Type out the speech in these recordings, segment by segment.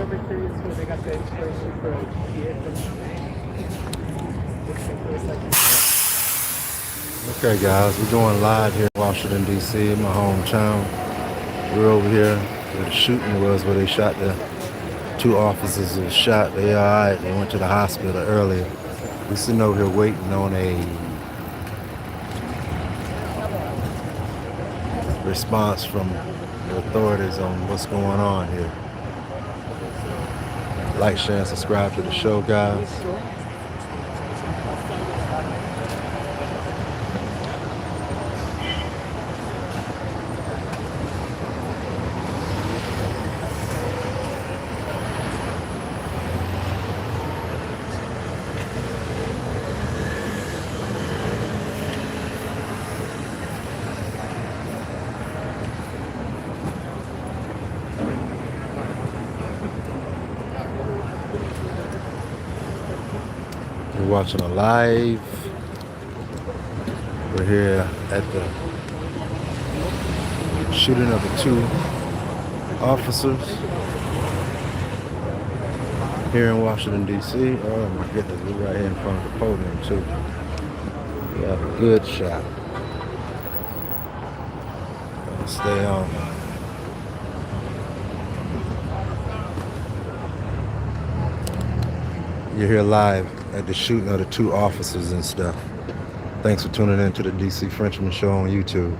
Okay, guys, we're going live here in Washington, D.C., my hometown. We're over here where the shooting was, where they shot the two officers who was shot. They all right. They went to the hospital earlier. We're sitting over here waiting on a response from the authorities on what's going on here. Like, share, and subscribe to the show, guys. We're watching a live. We're here at the shooting of the two officers here in Washington, D.C. Oh my goodness, we're right here in front of the podium too. We have a good shot. Stay on. You're here live at the shooting of the two officers and stuff. Thanks for tuning in to the DC Frenchman Show on YouTube.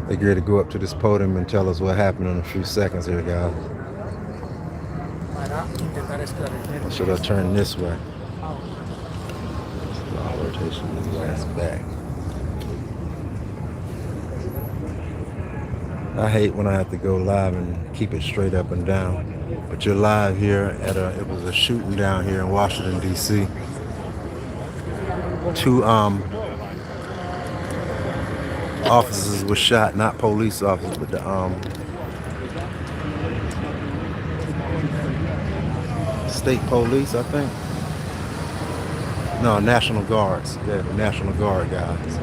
They get to go up to this podium and tell us what happened in a few seconds here, guys. Or should I turn this way? Rotation this ass back. I hate when I have to go live and keep it straight up and down. But you're live here at it was a shooting down here in Washington, D.C. Two officers were shot, not police officers, but the state police, I think. No, National Guards. Yeah, the National Guard guys.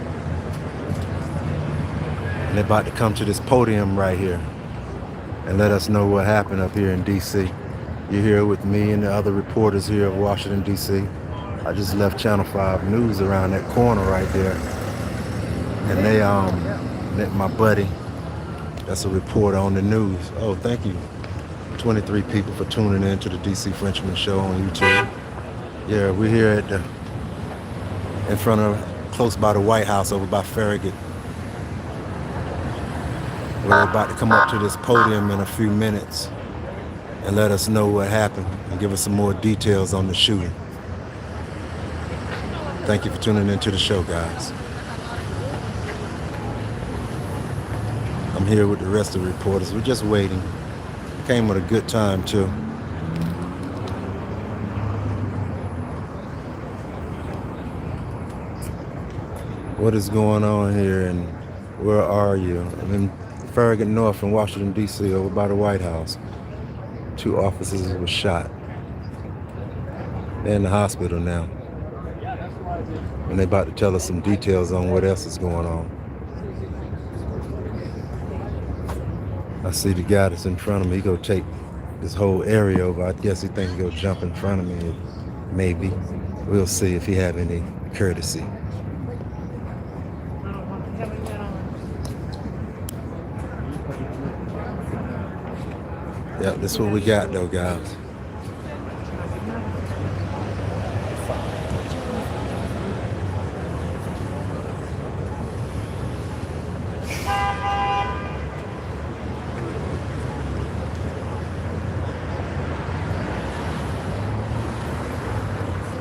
And they're about to come to this podium right here and let us know what happened up here in D.C. You're here with me and the other reporters here of Washington, D.C. I just left Channel 5 News around that corner right there. And they met my buddy. That's a reporter on the news. Oh, thank you. 23 people for tuning in to the DC Frenchman Show on YouTube. Yeah, we're here at in front of, close by the White House over by Farragut. We're about to come up to this podium in a few minutes and let us know what happened and give us some more details on the shooting. Thank you for tuning into the show, guys. I'm here with the rest of the reporters. We're just waiting. Came with a good time, too. What is going on here and where are you? I'm in Farragut North in Washington, D.C., over by the White House. Two officers were shot. They're in the hospital now. And they're about to tell us some details on what else is going on. I see the guy that's in front of me. He gonna take this whole area over. I guess he thinks he'll jump in front of me. Maybe. We'll see if he have any courtesy. Yep, that's what we got though, guys.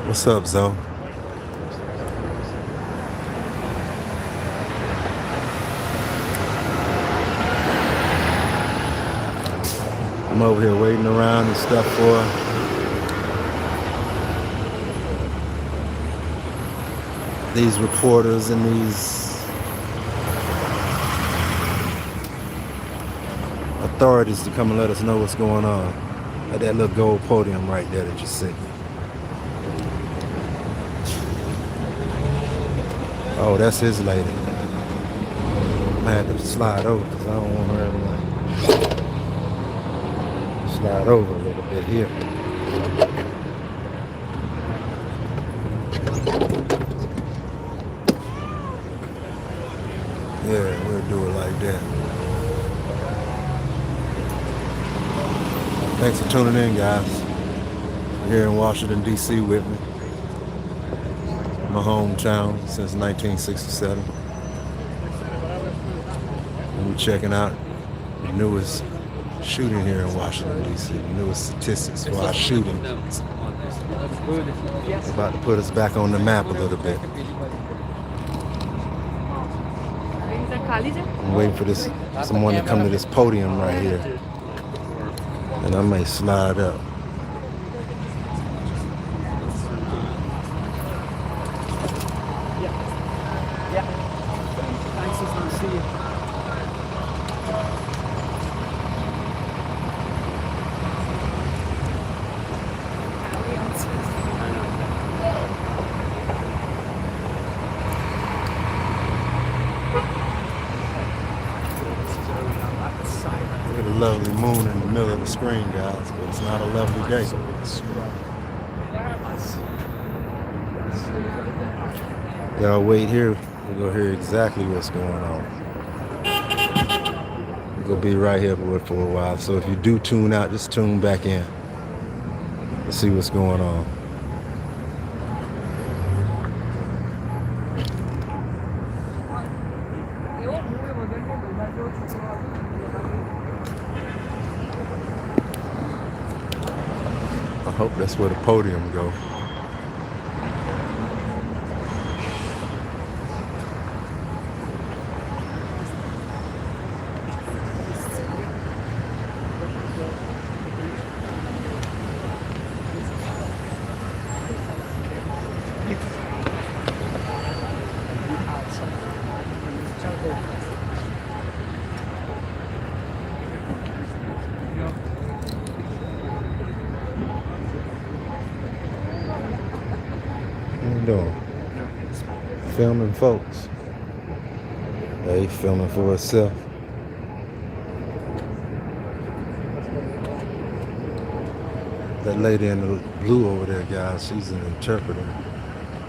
What's up, Zoe? I'm over here waiting around and stuff for these reporters and these authorities to come and let us know what's going on. At that little gold podium right there that you see. Oh, that's his lady. gonna have to slide over because I don't want her to like slide over a little bit here. Yeah, we'll do it like that. Thanks for tuning in, guys. Here in Washington, D.C. with me. My hometown since 1967. And we're checking out the newest shooting here in Washington, D.C. The newest statistics for our shooting. It's about to put us back on the map a little bit. I'm waiting for someone to come to this podium right here. And I may slide up. Lovely moon in the middle of the screen, guys, but it's not a lovely day. Y'all wait here, we're gonna hear exactly what's going on. We're gonna be right here for a while, so if you do tune out, just tune back in. Let's see what's going on. I hope that's where the podium goes. What you doing? Filming folks. Yeah, he filming for himself. That lady in the blue over there, guys, she's an interpreter. I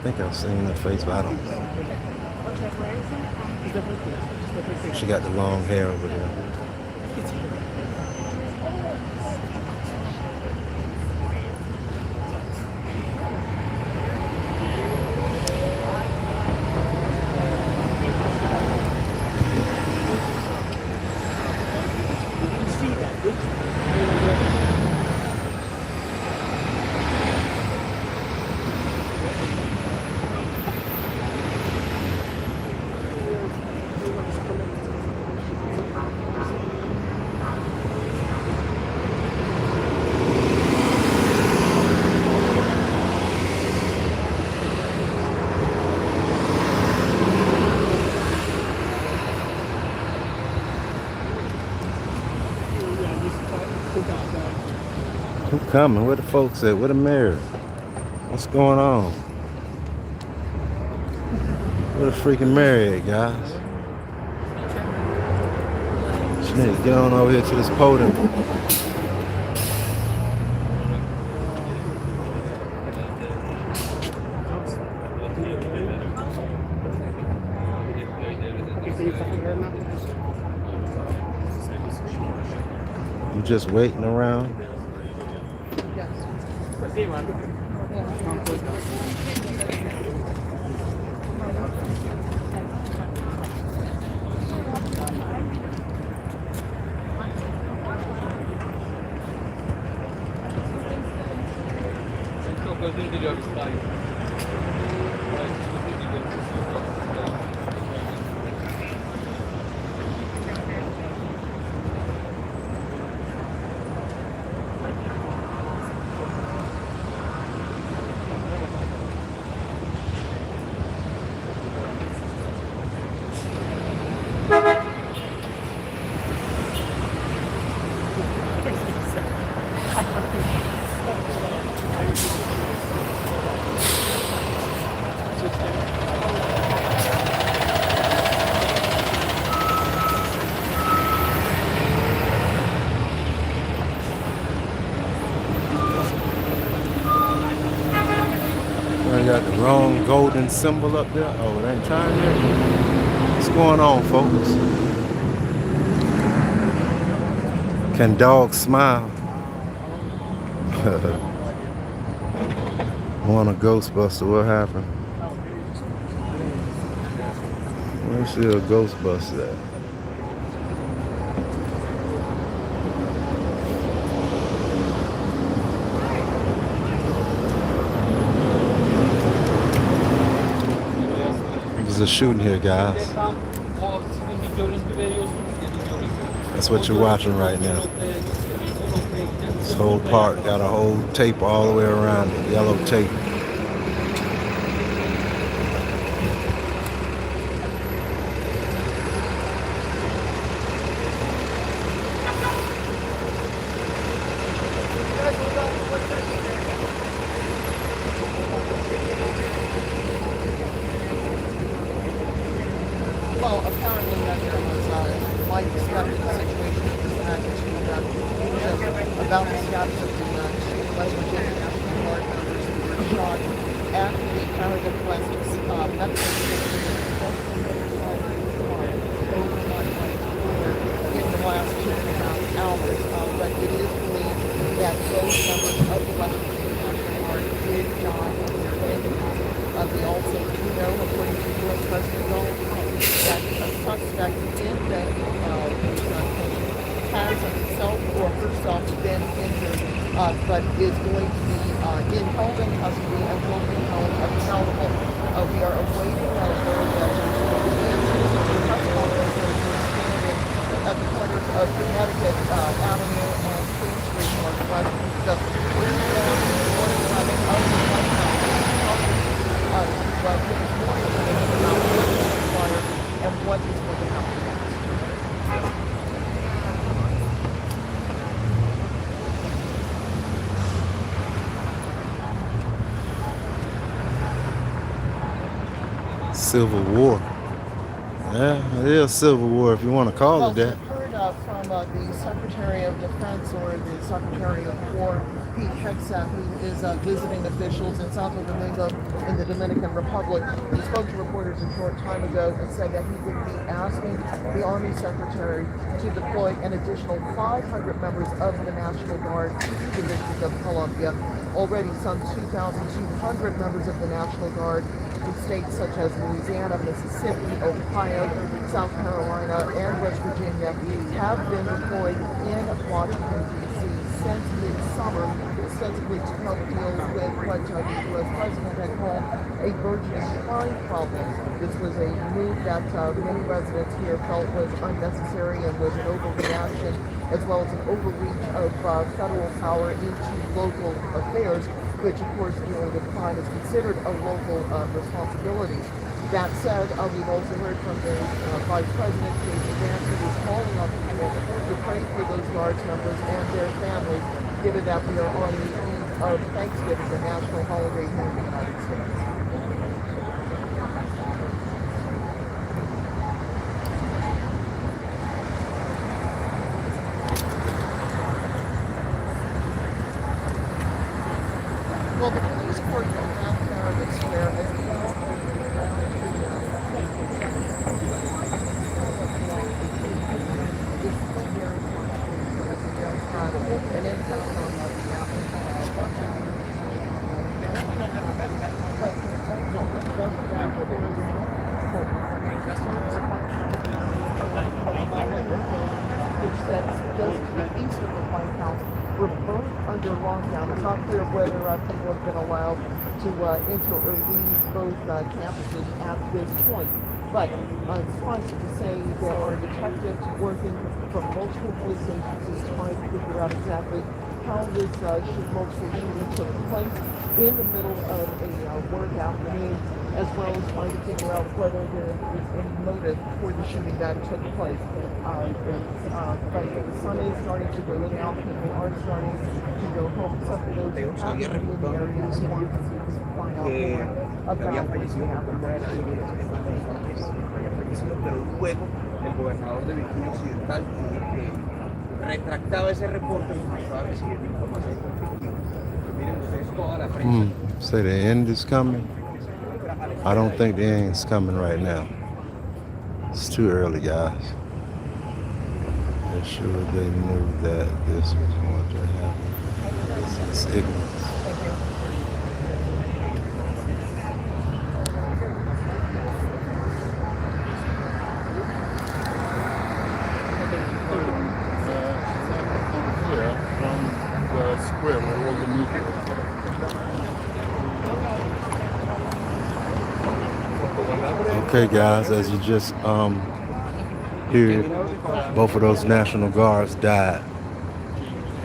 think I've seen her face, but I don't know. She got the long hair over there. Who coming? Where the folks at? Where the mayor? What's going on? Where the freaking mayor at, guys? She need to get on over here to this podium. You just waiting around? wrong golden symbol up there. Oh, it ain't time yet. What's going on, folks? Can dogs smile? Want a Ghostbuster? What happened? Where's the Ghostbuster at? There's a shooting here, guys. That's what you're watching right now. This whole park got a whole tape all the way around it, yellow tape. Well, apparently there was a life threatening situation of this magnitude about the status of the two West Virginia National Guard members who were shot after they carried a quest medical in the last 2.5 hours. But it is believed that those members of the West Virginia National Guard did die of their injuries. We also do know, according to U.S. President Donald Trump, that a suspect in the case has himself or herself been injured, but is going to be held in custody and will be held accountable. We are awaiting word that answers to the press conference that is standing at the corners of Connecticut Avenue and Queen Street Northwest, just 3 down the morning side of the White House. And what is going to happen next. Civil War. Yeah, it is Civil War if you want to call it that. We've heard from the Secretary of Defense or the Secretary of War, Pete Hegseth, who is visiting officials in Santo Domingo in the Dominican Republic. He spoke to reporters a short time ago and said that he would be asking the Army Secretary to deploy an additional 500 members of the National Guard to the District of Columbia. Already some 2,200 members of the National Guard in states such as Louisiana, Mississippi, Ohio, South Carolina, and West Virginia have been deployed in Washington, D.C. since midsummer, ostensibly to help deal with what the U.S. President had called a burgeoning crime problem. This was a move that many residents here felt was unnecessary and was an overreaction, as well as an overreach of federal power into local affairs, which, of course, dealing with crime is considered a local responsibility. That said, we've also heard from the Vice President, J.D. Vance, who is calling on people to pray for those Guards members and their families, given that we are on the eve of Thanksgiving, the national holiday here in the United States. Well, the police cordon around Farragut Square as well. An impact on which sets just to the east of the White House were both under lockdown. It's not clear whether people have been allowed to enter or leave both campuses at this point. But suffice it to say, there are detectives working from multiple police agencies trying to figure out exactly how this multiple shooting took place in the middle of a work afternoon, as well as trying to figure out whether there is any motive for the shooting that took place. But the sun is starting to go down, people are starting to go home. Some of those who have been in the areas want to find out more about what happened there. Pero luego el gobernador de Virginia Occidental retractaba ese reporte y empezó a recibir información conflictiva. Miren ustedes toda la prensa. Say the end is coming. I don't think the end's coming right now. It's too early, guys. They're sure they knew that this was going to happen. It's ignorance. Okay, guys, as you just hear, both of those National Guards died.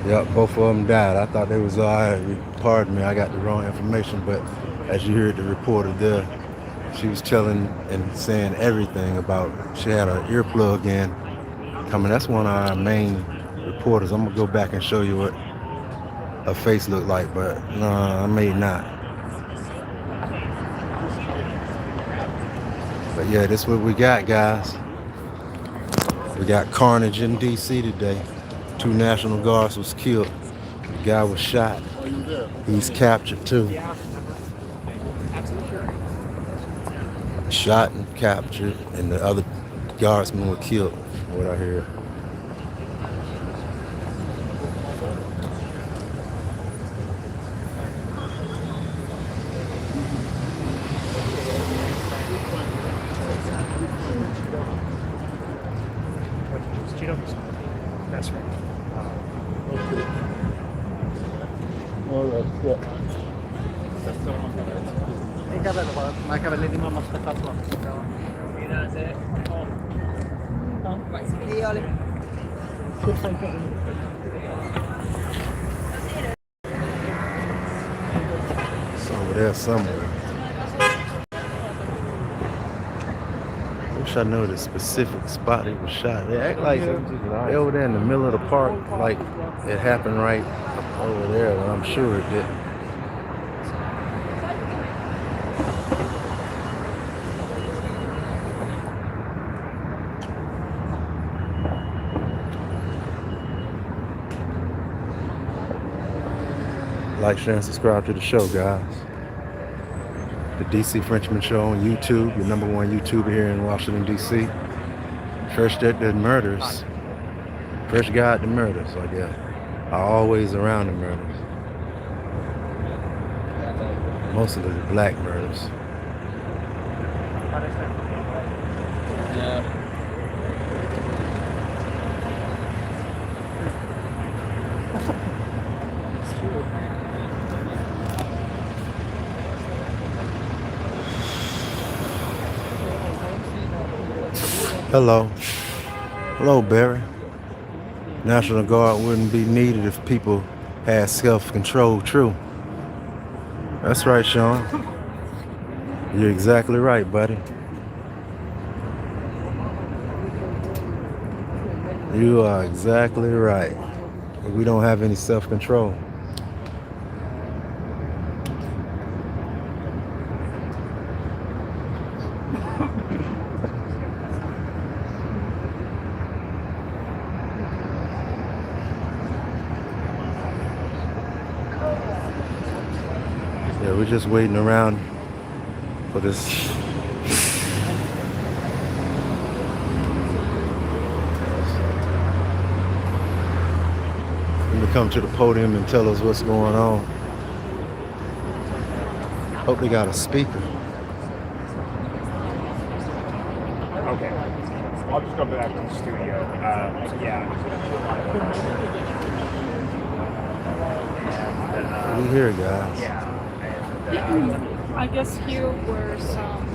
Yep, both of them died. I thought they was all right. Pardon me, I got the wrong information, but as you heard the reporter there, she was telling and saying everything about, she had her earplug in coming. That's one of our main reporters. I'm gonna go back and show you what her face looked like, but no, I may not. But yeah, this is what we got, guys. We got carnage in DC today. 2 National Guards was killed. The guy was shot. He's captured too. Shot and captured, and the other guardsmen were killed, what I hear. That's right. It's over there somewhere. Wish I knew the specific spot he was shot. They act like they over there in the middle of the park, like it happened right over there, but I'm sure it didn't. Like, share, and subscribe to the show, guys. The DC Frenchman Show on YouTube, your #1 YouTuber here in Washington, D.C. First at the murders. First guy at the murders, I guess. Always around the murders. Mostly the black murders. Hello. Hello, Barry. National Guard wouldn't be needed if people had self-control, true. That's right, Sean. You're exactly right, buddy. You are exactly right. We don't have any self-control. Yeah, we're just waiting around for this. Them to come to the podium and tell us what's going on. Hope they got a speaker. Okay. I'll just go back to the studio. Yeah. We here, guys. Yeah. I guess here were some.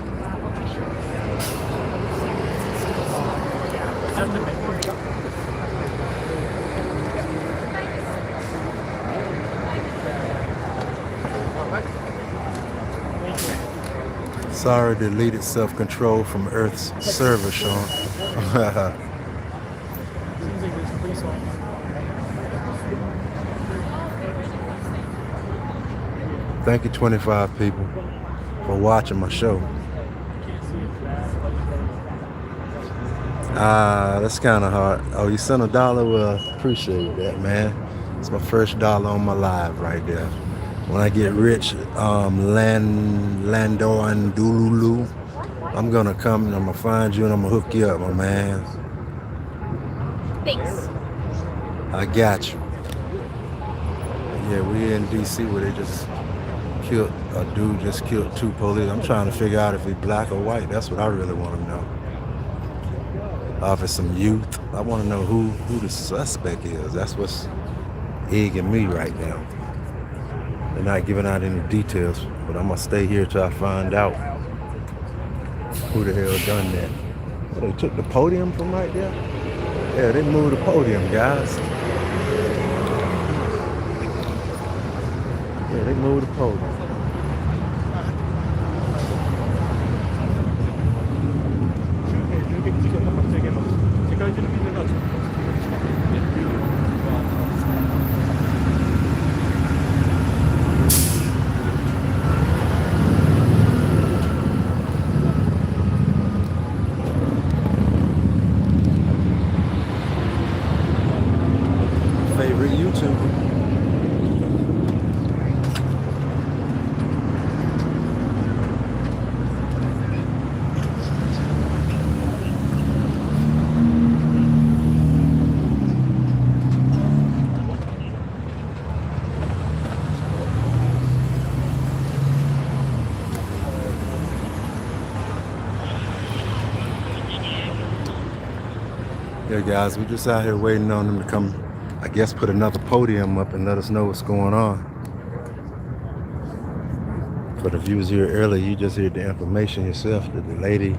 Sorry, deleted self-control from Earth's server, Sean. Thank you, 25 people, for watching my show. That's kind of hard. Oh, you sent $1? Well, appreciate that, man. It's my first dollar on my live right there. When I get rich, Lando and Dululu, I'm gonna come and I'm gonna find you and I'm gonna hook you up, my man. Thanks. I got you. Yeah, we in DC where they just killed a dude, just killed 2 police. I'm trying to figure out if he's black or white. That's what I really want to know. If it's some youth, I want to know who the suspect is. That's what's egging me right now. They're not giving out any details, but I'm gonna stay here till I find out who the hell done that. Oh, they took the podium from right there? Yeah, they moved the podium, guys. Yeah, they moved the podium. Favorite YouTuber. Yeah, guys, we're just out here waiting on them to come, I guess, put another podium up and let us know what's going on. For the viewers here earlier, you just heard the information yourself that the lady,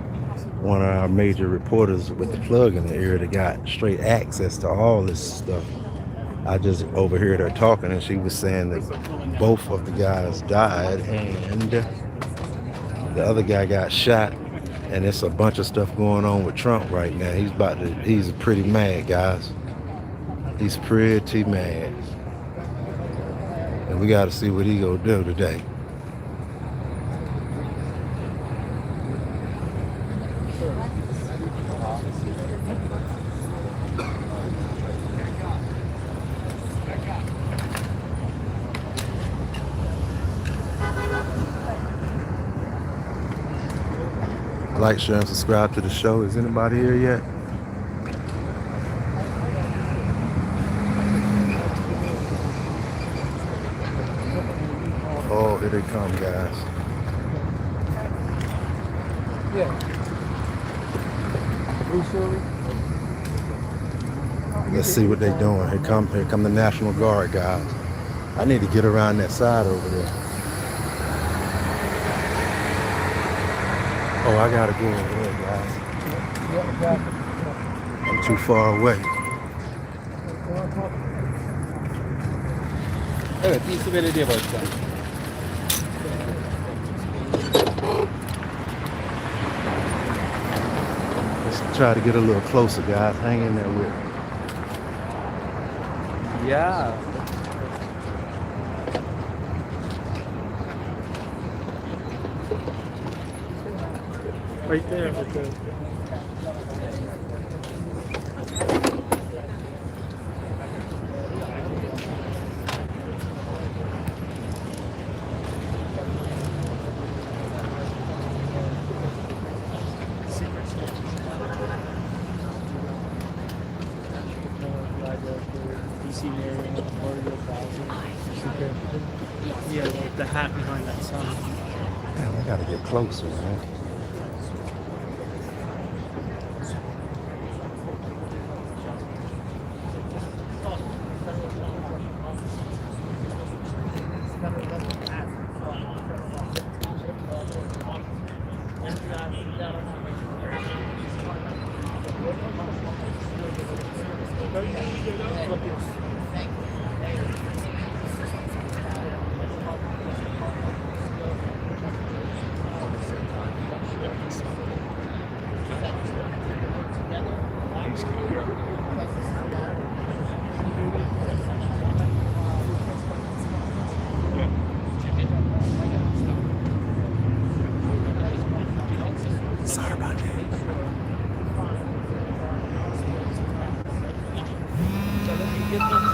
one of our major reporters with the plug in the ear, that got straight access to all this stuff. I just overheard her talking, and she was saying that both of the guys died and the other guy got shot. And it's a bunch of stuff going on with Trump right now. He's pretty mad, guys. He's pretty mad. And we got to see what he gonna do today. Like, share, and subscribe to the show. Is anybody here yet? Oh, here they come, guys. Yeah. Let's see what they're doing. Here come the National Guard, guys. I need to get around that side over there. Oh, I gotta go over there, guys. I'm too far away. Evet, iyisi belediye başkanı. Let's try to get a little closer, guys. Hang in there with me. Yeah. Right there. Right there. Yeah, the hat behind that sign. Damn, I gotta get closer, man. Sorry about that. Get them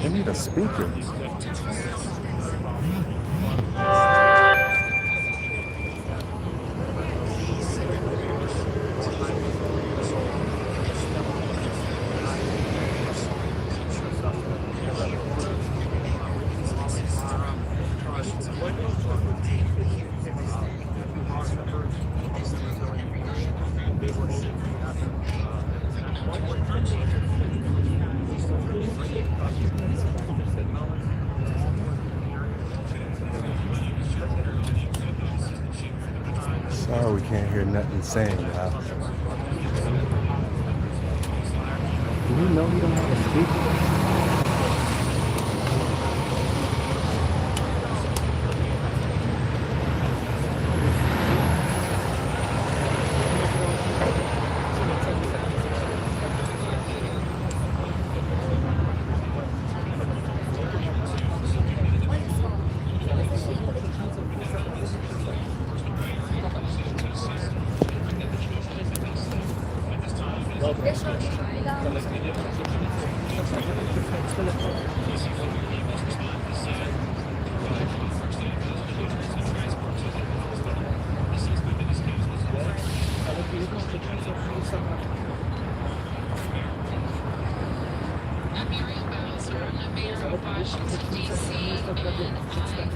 They need a speaker. Sorry, we can't hear nothing saying, y'all. Do we know we don't have a speaker? Washington, D.C., and I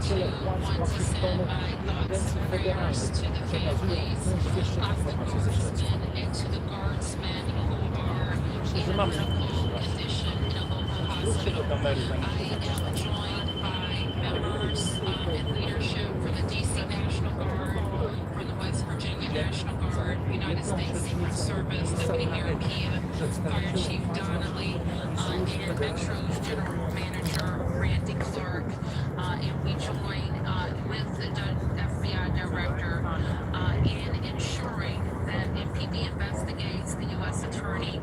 do want to send my thoughts and prayers to the families of the guardsmen and to the guardsmen who are in critical condition in a local hospital. I am joined by members and leadership for the D.C. National Guard, for the West Virginia National Guard, United States Secret Service, Deputy Mayor Kia, Fire Chief Donnelly, and Metro's General Manager Randy Clark, and we join with the FBI Director in ensuring that MPD investigates, the U.S. Attorney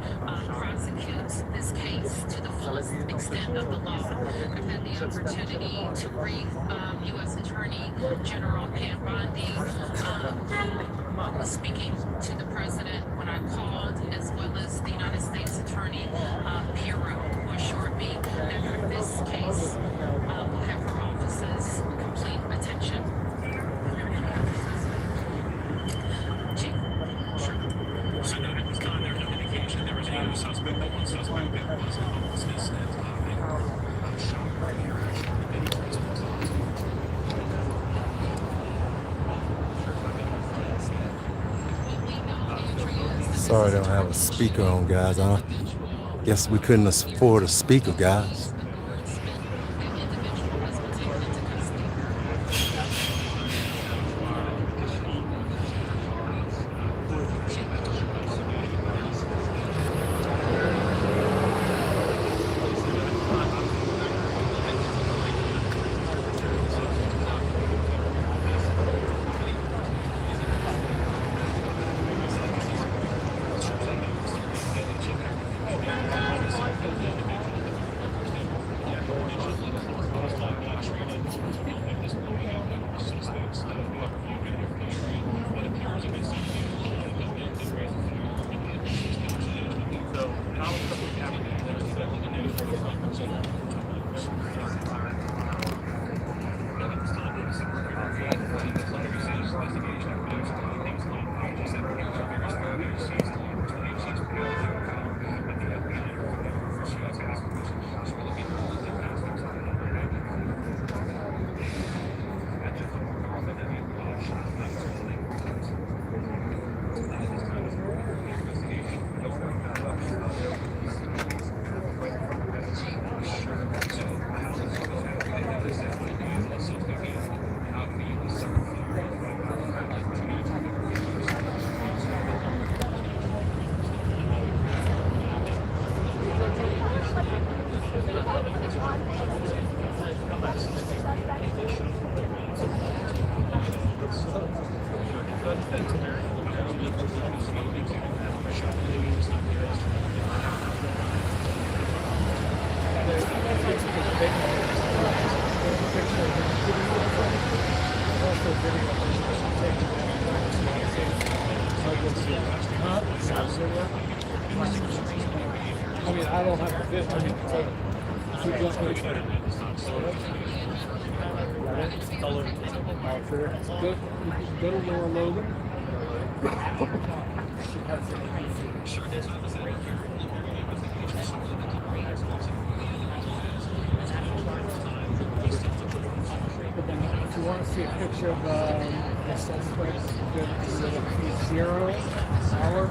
prosecutes this case to the fullest extent of the law. I've had the opportunity to brief U.S. Attorney General Pam Bondi, who was speaking to the President when I called, as well as the United States Attorney Pirro, who assured me that for this case will have her office's complete attention. Chief? Sure. So at this time, there's no indication there was any suspect, but one suspect that was in homelessness and shot right here. Sorry, I don't have a speaker on, guys. I guess we couldn't afford a speaker, guys. I mean, I don't have to fit. I mean, should just make sure. Go more loading. But then if you want to see a picture of the suspect, go to 0 hour.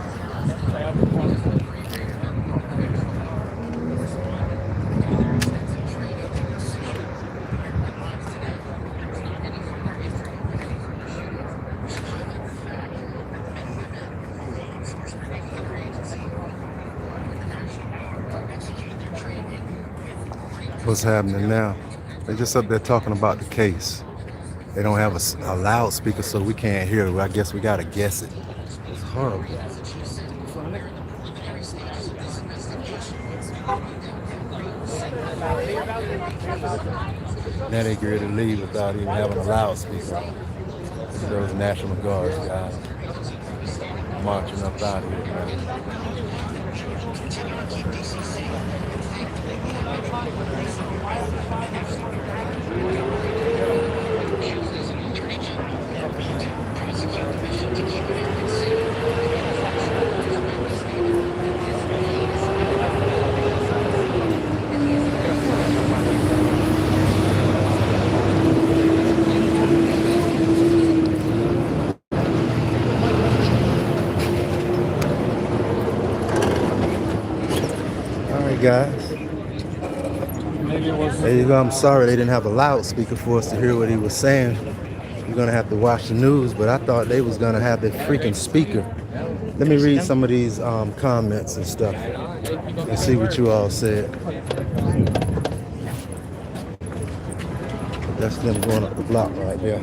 What's happening now? They're just up there talking about the case. They don't have a loudspeaker, so we can't hear it. I guess we gotta guess it. It's horrible. Now they get ready to leave without even having a loudspeaker. Those National Guards guys marching up out here, man. Guys, there you go. I'm sorry they didn't have a loudspeaker for us to hear what he was saying. You're gonna have to watch the news, but I thought they was gonna have their freaking speaker. Let me read some of these comments and stuff and see what you all said. That's them going up the block right there.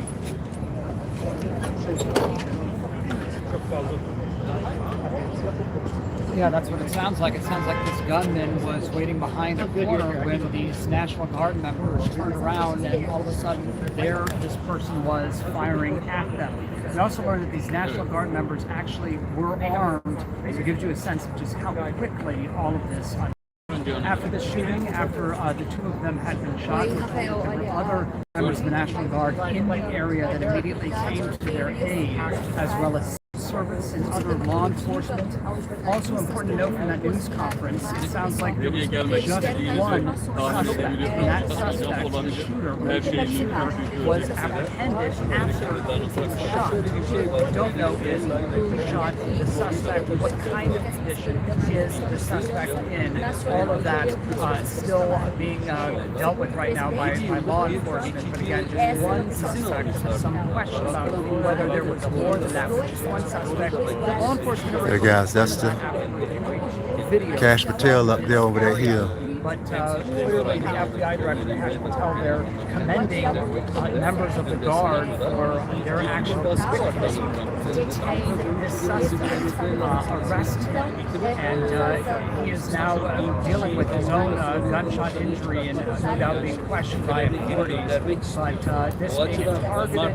Yeah, that's what it sounds like. It sounds like this gunman was waiting behind a corner when these National Guard members turned around, and all of a sudden this person was firing at them. We also learned that these National Guard members actually were armed, so it gives you a sense of just how quickly all of this unfolded. After the shooting, after the two of them had been shot, there were other members of the National Guard in the area that immediately came to their aid, as well as service and other law enforcement. Also important to note from that news conference, it sounds like there was just one suspect, and that suspect, the shooter, was apprehended after he was shot. What we don't know is who shot the suspect, what kind of condition is the suspect in. All of that still being dealt with right now by law enforcement. But again, just one suspect, some question about whether there was more than that. Just one suspect. Law enforcement. Hey guys, that's the Kash Patel up there over that hill. But clearly the FBI director had to tell they're commending members of the Guard for their actual to detain this suspect, arrest him, and he is now dealing with his own gunshot injury and no doubt being questioned by authorities. But this being a targeted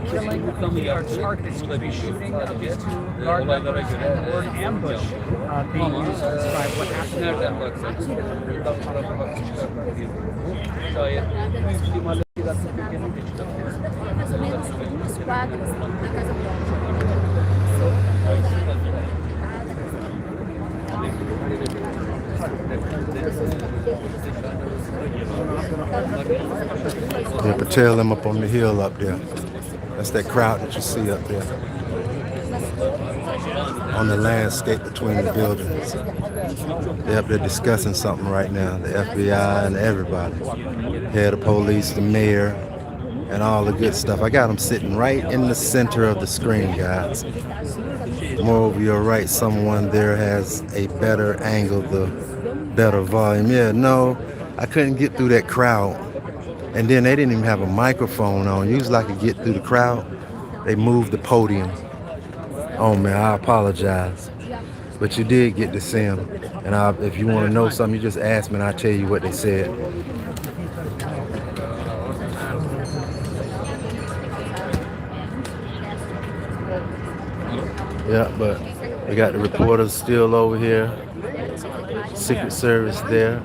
killing, or targeted shooting of these two Guard members, and the word ambush being used to describe what happened. Yeah, Patel them up on the hill up there. That's that crowd that you see up there on the landscape between the buildings. They're up there discussing something right now, the FBI and everybody. Head of police, the mayor, and all the good stuff. I got them sitting right in the center of the screen, guys. Moreover, you're right, someone there has a better angle, the better volume. Yeah, no, I couldn't get through that crowd. And then they didn't even have a microphone on. Usually I could get through the crowd. They moved the podium. Oh man, I apologize. But you did get to see them. And if you want to know something, you just ask me and I'll tell you what they said. Yeah, but we got the reporters still over here. Secret Service there.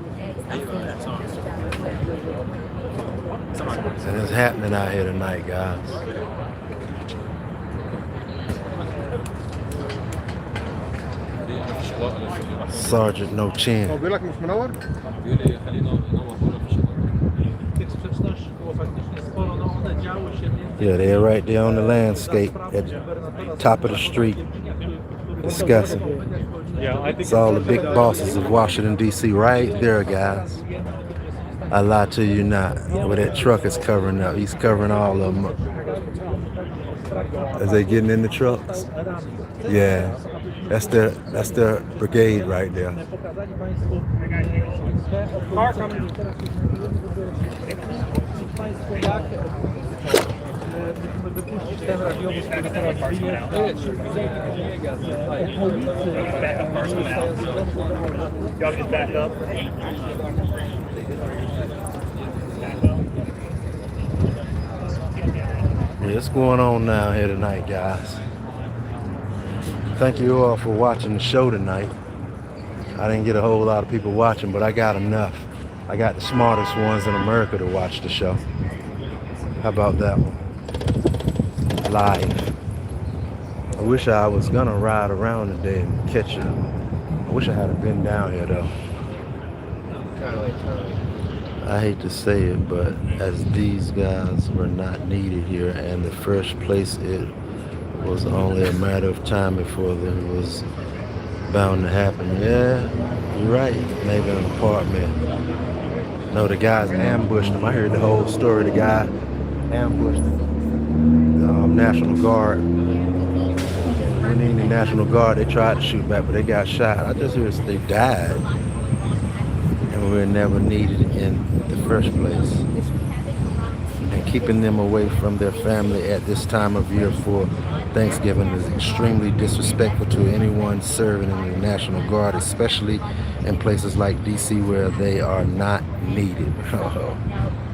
And it's happening out here tonight, guys. Sergeant No Chin. Yeah, they're right there on the landscape at the top of the street discussing. It's all the big bosses of Washington, D.C. right there, guys. I lie to you not. Where that truck is covering up. He's covering all of them up. As they getting in the trucks. Yeah. That's their brigade right there. Y'all just back up. Yeah, what's going on now here tonight, guys? Thank you all for watching the show tonight. I didn't get a whole lot of people watching, but I got enough. I got the smartest ones in America to watch the show. How about that one? Live. I wish I was gonna ride around today and catch it. I wish I had been down here though. I hate to say it, but as these guys were not needed here, and the first place, it was only a matter of time before it was bound to happen. Yeah, you're right. Maybe an apartment. No, the guys ambushed him. I heard the whole story. The guy ambushed the National Guard. When in the National Guard, they tried to shoot back, but they got shot. I just heard they died. And we were never needed in the first place. And keeping them away from their family at this time of year for Thanksgiving is extremely disrespectful to anyone serving in the National Guard, especially in places like DC where they are not needed. Oh,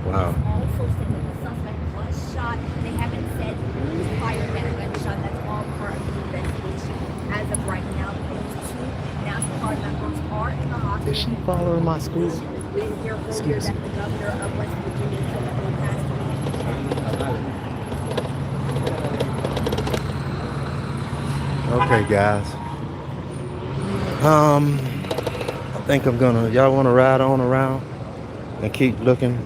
wow. Also said that the suspect was shot. They haven't said who fired that gunshot. That's all part of the investigation. As of right now, those two National Guard members are in the hospital. Is she following my school? We've been here earlier that the governor of West Virginia said that they passed Okay, guys. I think I'm gonna. Y'all want to ride on around and keep looking?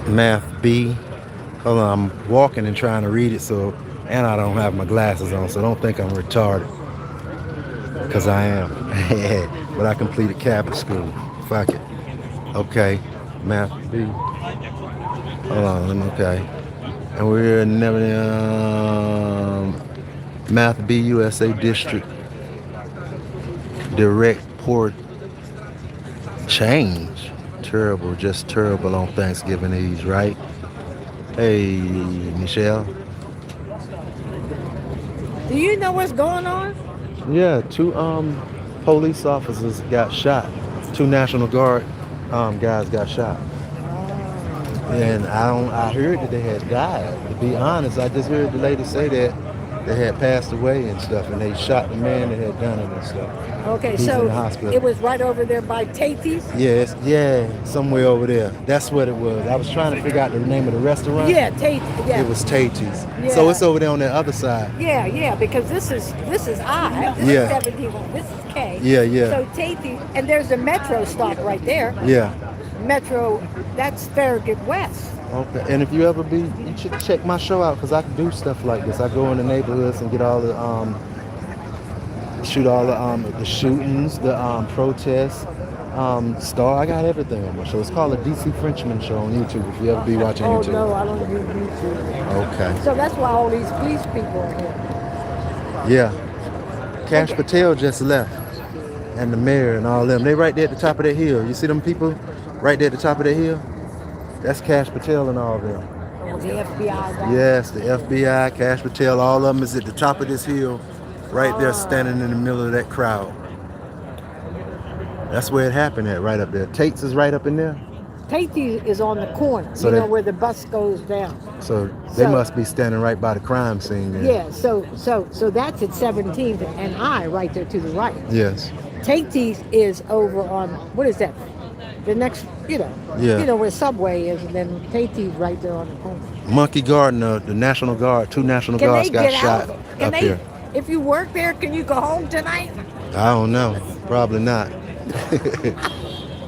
Math B. Hold on, I'm walking and trying to read it, and I don't have my glasses on, so don't think I'm retarded. Because I am. But I completed Catholic school. Fuck it. Okay. Math B. Hold on. Okay. And we're in Math B USA District. Direct port change. Terrible. Just terrible on Thanksgiving Eve, right? Hey, Michelle. Do you know what's going on? Yeah, two police officers got shot. Two National Guard guys got shot. And I heard that they had died. To be honest, I just heard the lady say that they had passed away and stuff, and they shot the man that had done it and stuff. Okay, He's so in the hospital. it was right over there by Tate's? Yes, yeah, somewhere over there. That's what it was. I was trying to figure out the name of the restaurant. Yeah, Tate. Yeah. It was Tate's. Yeah. So it's over there on the other side. Yeah, because this is I. This Yeah. is 71. This is K. Yeah. So Tate, and there's a metro stop right there. Yeah. Metro, that's Farragut West. Okay, and if you ever you should check my show out, because I can do stuff like this. I go in the neighborhoods and get all the shoot all the shootings, the protests, star. I got everything on my show. It's called the DC Frenchman Show on YouTube. If you ever be watching Oh YouTube. no, I don't do YouTube. Okay. So that's why all these police people are here. Yeah. Kash Patel just left, and the mayor and all them. They right there at the top of that hill. You see them people right there at the top of that hill? That's Kash Patel and all of them. Oh, the FBI guys. Yes, the FBI, Kash Patel, all of them is at the top of this hill, right there standing in the middle of that crowd. That's where it happened at, right up there. Tate's is right up in there. Tahiti is on the corner, So you they- know, where the bus goes down. So they So- must be standing right by the crime scene then. Yeah, so that's at 17th and I right there to the right. Yes. Tahiti's is over on, what is that? The next, Yeah. you know where Subway is, and then Tahiti's right there on the corner. Monkey Garden, the National Guard, 2 National Can Guards they got get shot out? Can up they, here. if you work there, can you go home tonight? I don't know. Probably not.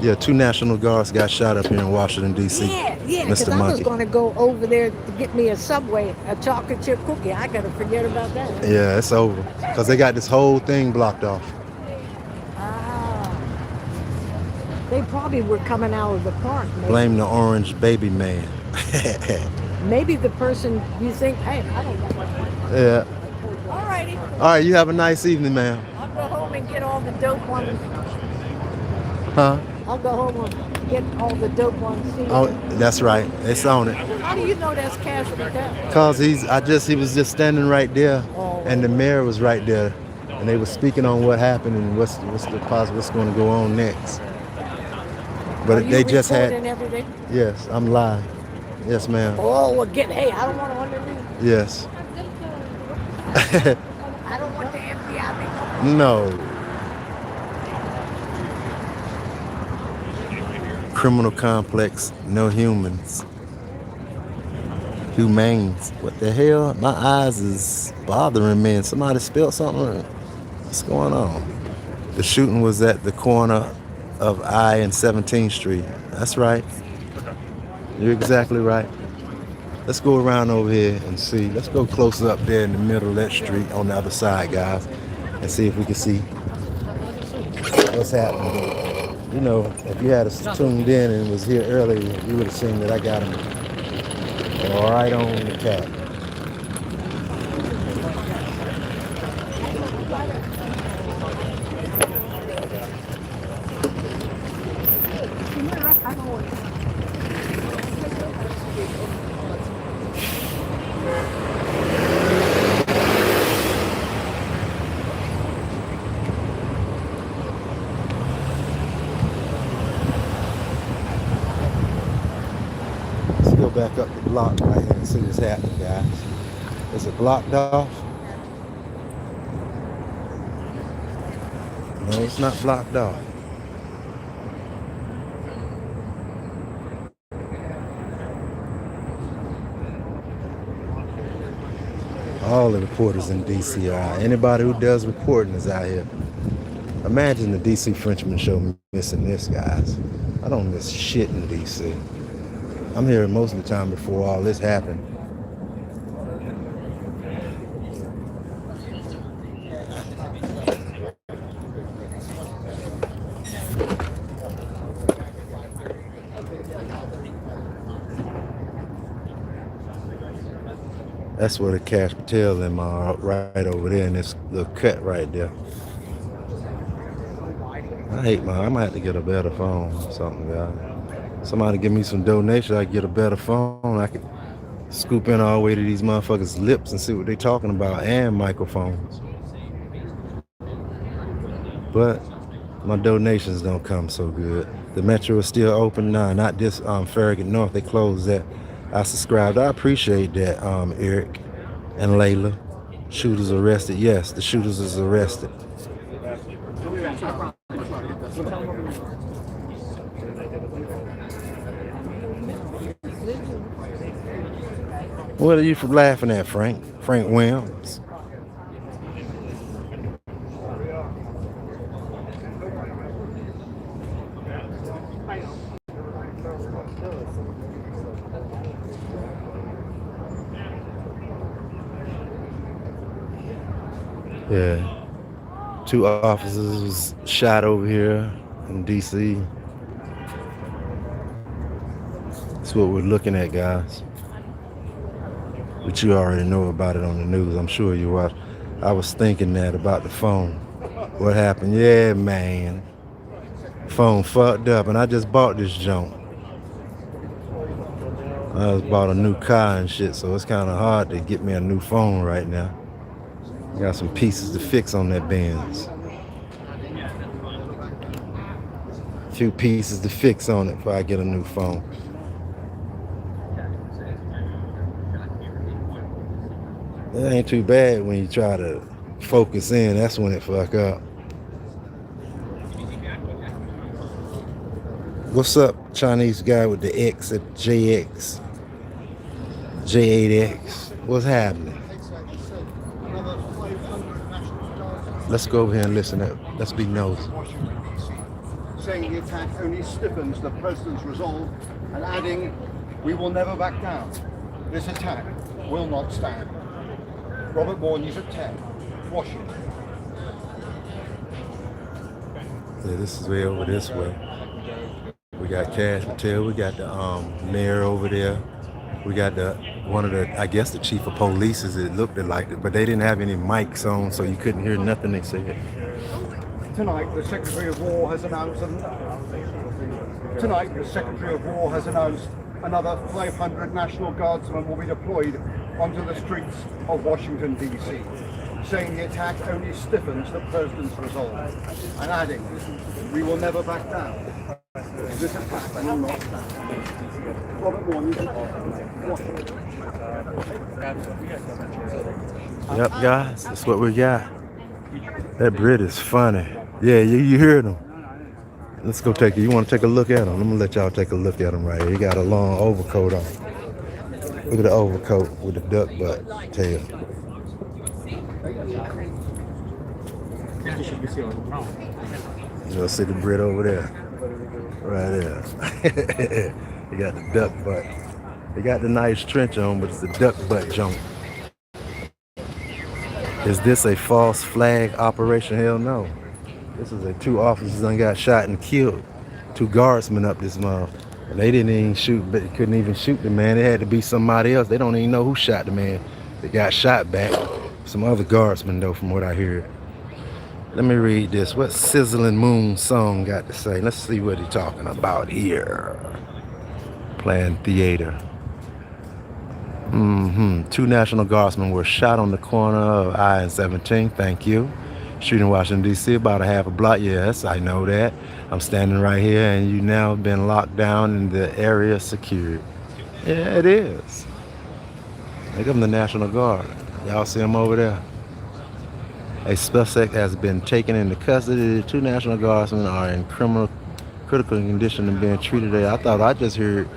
Yeah, 2 National Guards got shot up here in Washington, D.C. Yeah, because Mr. I was Monkey. going to go over there to get me a Subway, a chocolate chip cookie. I got to forget about that. Yeah, it's over. Because they got this whole thing blocked off. Ah. They probably were coming out of the park. Maybe. Blame the orange baby man. Maybe the person you think, hey, I don't know. Yeah. All righty. All right, you have a nice evening, ma'am. I'll go home and get all the dope ones. Huh? I'll go home and get all the dope ones. See? Oh, that's right. It's on it. How do you know that's Kash Patel? Cause he was just standing right there, Oh. and the mayor was right there, and they were speaking on what happened and what's going to go on next. But Are you they just recording had. everything? Yes, I'm live. Yes, ma'am. Oh, well, hey, I don't want to underneath. Yes. I don't want the FBI. No. Criminal complex, no humans. Humanes. What the hell? My eyes is bothering me, and somebody spilled something. What's going on? The shooting was at the corner of I and 17th Street. That's right. You're exactly right. Let's go around over here and see. Let's go closer up there in the middle of that street on the other side, guys, and see if we can see what's happening. You know, if you had us tuned in and was here earlier, you would have seen that I got him right on the cap. Let's go back up the block right here and see what's happening, guys. Is it blocked off? No, it's not blocked off. All the reporters in DC are. Anybody who does reporting is out here. Imagine the DC Frenchman show missing this, guys. I don't miss shit in DC. I'm here most of the time before all this happened. That's where the Kash Patel them are, right over there in this little cut right there. I might have to get a better phone or something, guys. Somebody give me some donation, I can get a better phone. I could scoop in all the way to these motherfuckers' lips and see what they talking about, and microphones. But my donations don't come so good. The Metro is still open now, not this Farragut North. They closed that. I subscribed. I appreciate that, Eric and Layla. Shooters arrested. Yes, the shooters is arrested. What are you laughing at, Frank? Frank Williams. Yeah. 2 officers was shot over here in DC. That's what we're looking at, guys. But you already know about it on the news. I'm sure you watch. I was thinking that about the phone. What happened? Yeah, man. Phone fucked up, and I just bought this junk. I just bought a new car and shit, so it's kind of hard to get me a new phone right now. Got some pieces to fix on that Benz. few pieces to fix on it before I get a new phone. It ain't too bad when you try to focus in. That's when it fuck up. What's up, Chinese guy with the X at JX? J8X. What's happening? Let's go over here and listen up. Let's be nosy. Saying the attack only stiffens the president's resolve and adding, "We will never back down. This attack will not stand." Robert Moore, News at 10, Washington. Yeah, this is way over this way. We got Kash, Patel. We got the mayor over there. We got one of the, I guess the chief of police, as it looked like it, but they didn't have any mics on, so you couldn't hear nothing they said. Tonight, the Secretary of War has announced another 500 National Guardsmen will be deployed onto the streets of Washington, D.C., saying the attack only stiffens the president's resolve, and adding, "We will never back down. This attack will not stand." Robert Moore, News at 10, Washington. Yep, guys, that's what we got. That Brit is funny. Yeah, you heard him. Let's go take it. You want to take a look at him? I'm gonna let y'all take a look at him right here. He got a long overcoat on. Look at the overcoat with the duck butt tail. You'll see the Brit over there. Right there. He got the duck butt. He got the nice trench on, but it's the duck butt jump. Is this a false flag operation? Hell no. This is a 2 officers that got shot and killed. 2 guardsmen up this month. And they didn't even shoot, but they couldn't even shoot the man. It had to be somebody else. They don't even know who shot the man. They got shot back. Some other guardsmen though, from what I heard. Let me read this. What Sizzling Moon song got to say? Let's see what he's talking about here. Playing theater. 2 National Guardsmen were shot on the corner of I and 17. Thank you. Shooting Washington, D.C. about a half a block. Yes, I know that. I'm standing right here and you now been locked down and the area secured. Yeah, it is. They give them the National Guard. Y'all see them over there? A suspect has been taken into custody. The 2 National Guardsmen are in critical condition and being treated there. I thought I just heard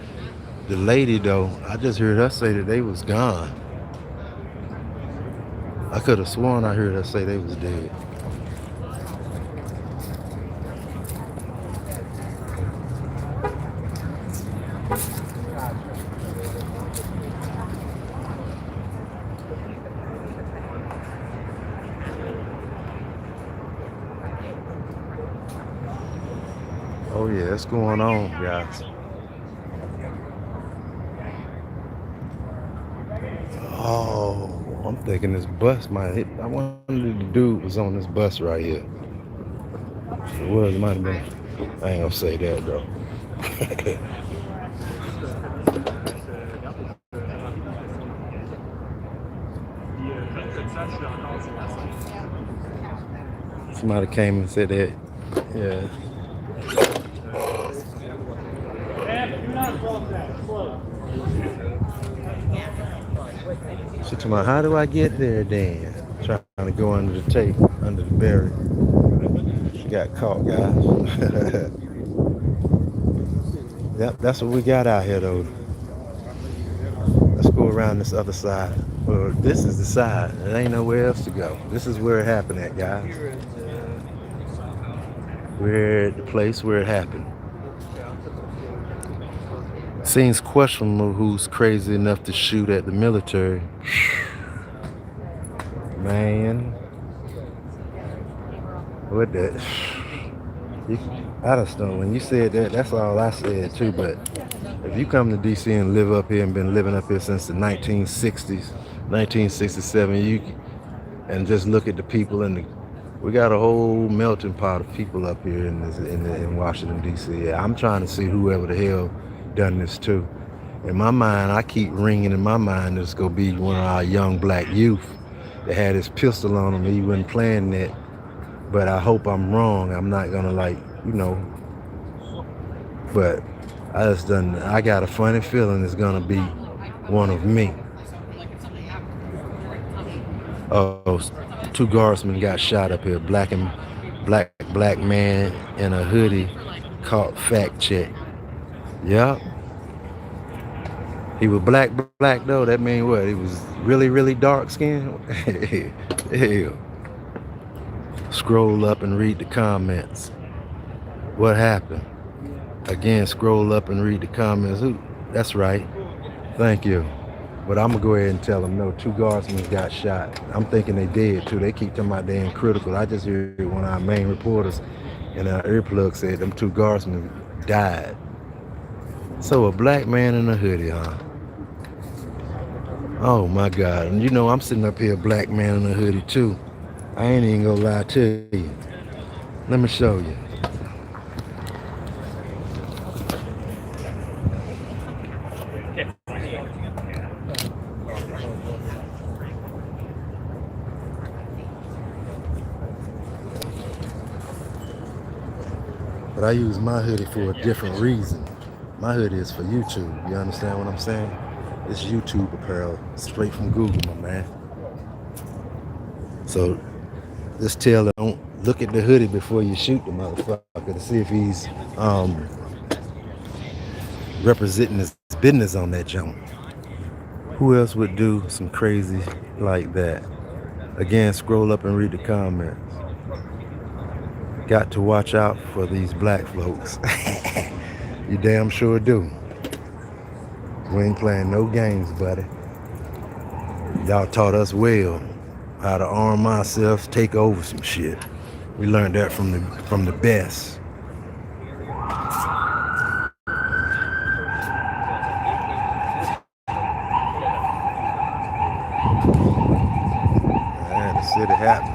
the lady though. I just heard her say that they was gone. I could have sworn I heard her say they was dead. Oh yeah, it's going on, guys. Oh, I'm thinking this bus might hit. I wonder if the dude was on this bus right here. If it was, it might have been. I ain't gonna say that though. Somebody came and said that. Yeah. She told me, how do I get there then? Trying to go under the tape, under the barrier. She got caught, guys. Yep, that's what we got out here though. Let's go around this other side. Well, this is the side. There ain't nowhere else to go. This is where it happened at, guys. We're at the place where it happened. Seems questionable who's crazy enough to shoot at the military. Man. What the? I just don't. When you said that, that's all I said too. But if you come to DC and live up here and been living up here since the 1960s, 1967, and just look at the people we got a whole melting pot of people up here in Washington D.C. I'm trying to see whoever the hell done this too. In my mind, I keep ringing in my mind it's gonna be one of our young black youth that had his pistol on him. He wasn't playing that, but I hope I'm wrong. I'm not gonna but I got a funny feeling it's gonna be one of me. Oh, two guardsmen got shot up here. Black man in a hoodie caught fact check. Yep. He was black though. That mean what? He was really dark skinned. Hell. Scroll up and read the comments. What happened? Again, scroll up and read the comments. That's right. Thank you. But I'm gonna go ahead and tell them no. Two guardsmen got shot. I'm thinking they dead too. They keep talking about they in critical. I just heard one of our main reporters in our earplug said them two guardsmen died. So a black man in a hoodie, huh? Oh my God. And you know I'm sitting up here, black man in a hoodie too. I ain't even gonna lie to you. Let me show you. But I use my hoodie for a different reason. My hoodie is for YouTube. You understand what I'm saying? It's YouTube apparel, straight from Google, my man. So just tell don't look at the hoodie before you shoot the motherfucker to see if he's representing his business on that jump. Who else would do some crazy like that? Again, scroll up and read the comments. Got to watch out for these black folks. You damn sure do. We ain't playing no games, buddy. Y'all taught us well how to arm ourselves, take over some shit. We learned that from the best. Man, the city happened.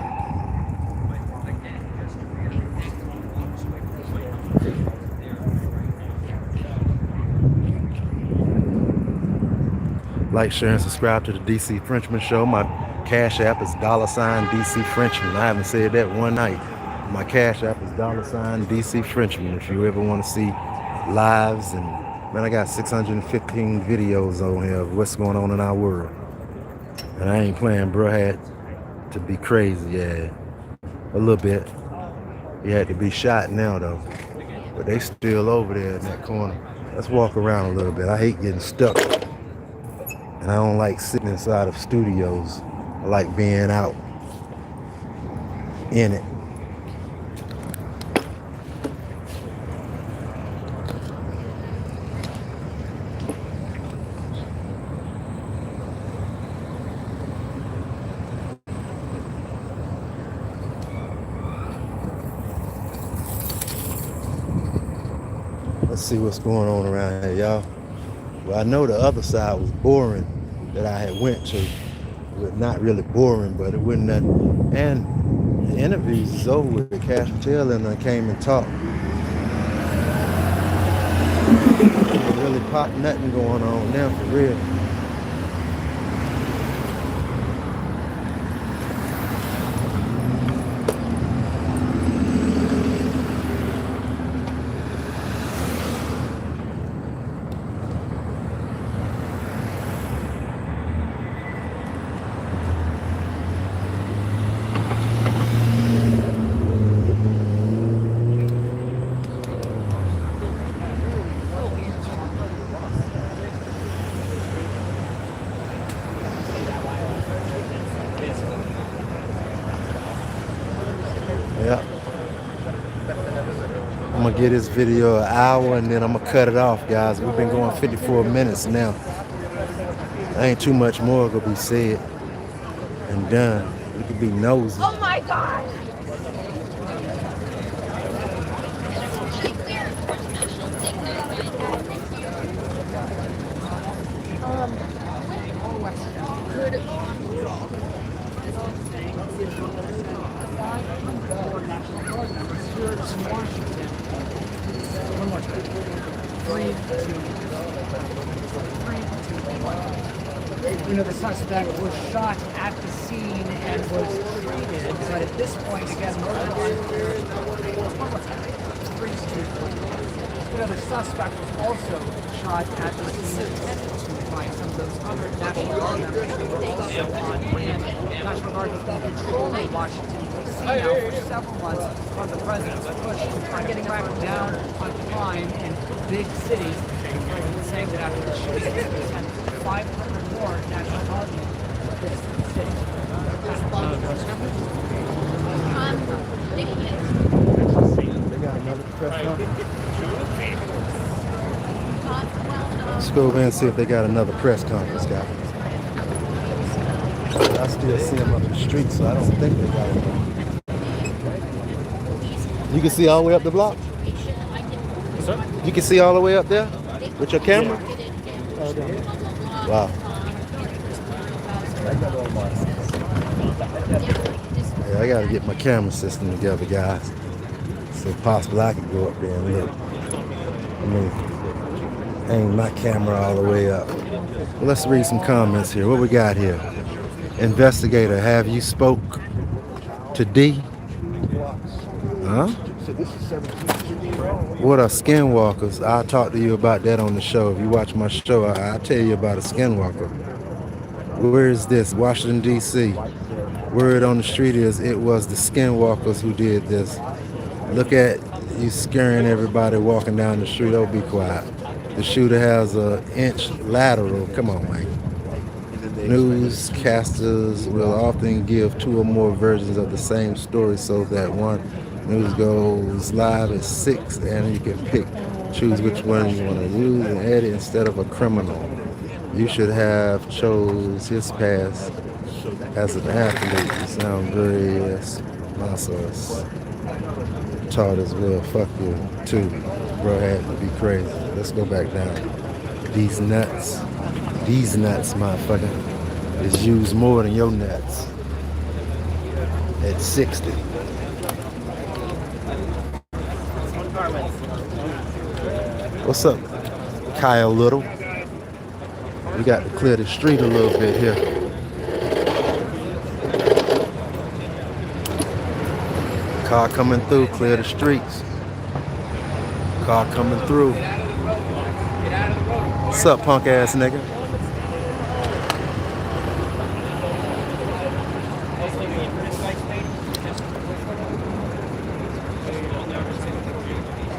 Like, share, and subscribe to the DC Frenchman Show. My Cash App is $DC Frenchman. I haven't said that one night. My Cash App is $DC Frenchman. If you ever want to see lives, and man, I got 615 videos on here of what's going on in our world. And I ain't playing, bro. Had to be crazy, yeah, a little bit. He had to be shot now though, but they still over there in that corner. Let's walk around a little bit. I hate getting stuck. And I don't like sitting inside of studios. I like being out in it. Let's see what's going on around here, y'all. Well, I know the other side was boring that I had went to. Well, not really boring, but it wasn't nothing. And the interviews is over with. Kash, Patel and I came and talked. Didn't really pop nothing going on now, for real. Yeah. I'm gonna give this video an hour and then I'm gonna cut it off, guys. We've been going 54 minutes now. Ain't too much more gonna be said and done. We could be nosy. Oh my God! You know, the suspect was shot at the scene and was treated, but at this point, again, we're on another suspect was also shot at the scene attended to by some of those other National Guard members who were also on hand. National Guard has been controlling Washington, D.C. now for several months on the president's push to try to crack down on crime in big cities. The president saying that after the shooting, he will send 500 more National Guard members to this city. Let's go over and see if they got another press conference, guys. I still see them up the street, so I don't think they got it. You can see all the way up the block? You can see all the way up there with your camera? Wow. Yeah, I gotta get my camera system together, guys. So possible I can go up there and look. I mean, aim my camera all the way up. Well, let's read some comments here. What we got here? Investigator, have you spoke to D? Huh? What are skinwalkers? I'll talk to you about that on the show. If you watch my show, I'll tell you about a skinwalker. Where is this? Washington, D.C. Word on the street is it was the skinwalkers who did this. Look at you scaring everybody walking down the street. Oh, be quiet. The shooter has an inch lateral. Come on, man. Newscasters will often give two or more versions of the same story so that one news goes live at 6 and you can choose which one you want to use and edit instead of a criminal. You should have chose his past as an athlete. You sound very muscles. Taught as well. Fuck you too. Bro had to be crazy. Let's go back down. These nuts, motherfucker, is used more than your nuts. At 60. What's up, Kyle Little? We got to clear the street a little bit here. Car coming through, clear the streets. Car coming through. What's up, punk ass nigga?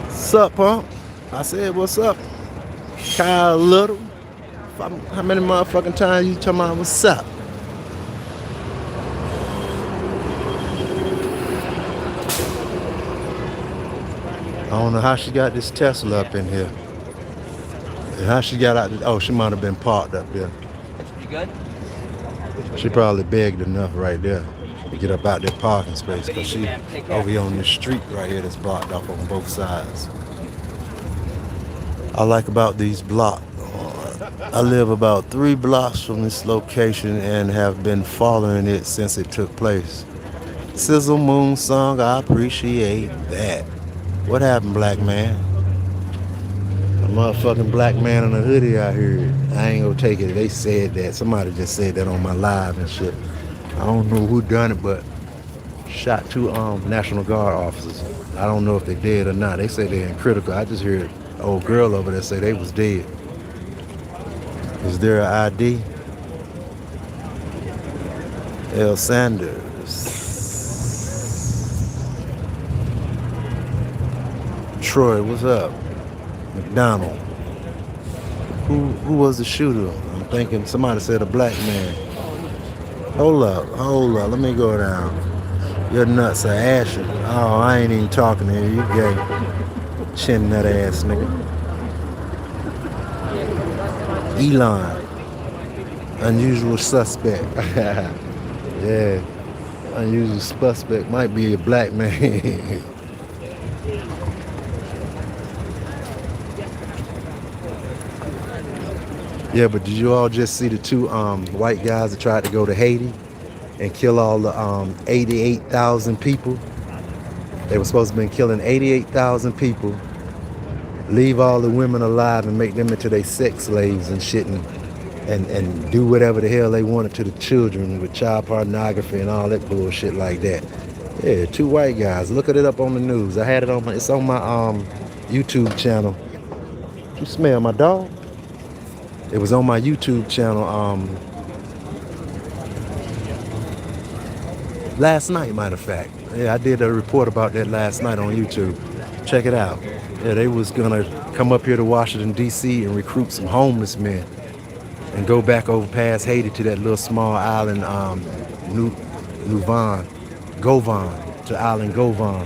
What's up, punk? I said, what's up? Kyle Little. How many motherfucking times you talking about what's up? I don't know how she got this Tesla up in here. And how she got out oh, she might have been parked up there. You good? She probably begged enough right there to get up out that parking space because she over here on this street right here that's blocked off on both sides. I like about these blocks. I live about 3 blocks from this location and have been following it since it took place. Sizzle Moon song, I appreciate that. What happened, black man? A motherfucking black man in a hoodie I heard. I ain't gonna take it. They said that. Somebody just said that on my live and shit. I don't know who done it, but shot 2 National Guard officers. I don't know if they dead or not. They say they're in critical. I just heard an old girl over there say they was dead. Is there an ID? L. Sanders. Troy, what's up? McDonald. Who was the shooter? I'm thinking somebody said a black man. Hold up. Let me go down. Your nuts are ashy. Oh, I ain't even talking to you. You gay. Chin nut ass nigga. Elon. Unusual suspect. Yeah. Unusual suspect might be a black man. Yeah, but did you all just see the 2 white guys that tried to go to Haiti and kill all the 88,000 people? They were supposed to have been killing 88,000 people, leave all the women alive and make them into their sex slaves and shit and do whatever the hell they wanted to the children with child pornography and all that bullshit like that. Yeah, 2 white guys. Look at it up on the news. I had it on it's on my YouTube channel. You smell my dog? It was on my YouTube channel last night, matter of fact. Yeah, I did a report about that last night on YouTube. Check it out. Yeah, they was gonna come up here to Washington, D.C. and recruit some homeless men and go back over past Haiti to that little small island, Govan, to island Govan,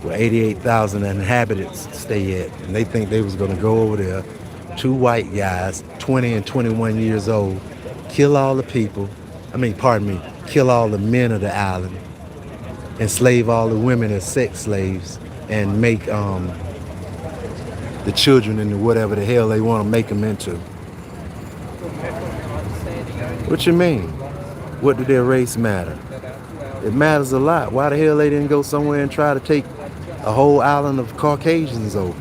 where 88,000 inhabitants stay at. And they think they was gonna go over there, two white guys, 20 and 21 years old, kill all the people, kill all the men of the island, enslave all the women as sex slaves, and make the children into whatever the hell they want to make them into. What you mean? What did their race matter? It matters a lot. Why the hell they didn't go somewhere and try to take a whole island of Caucasians over?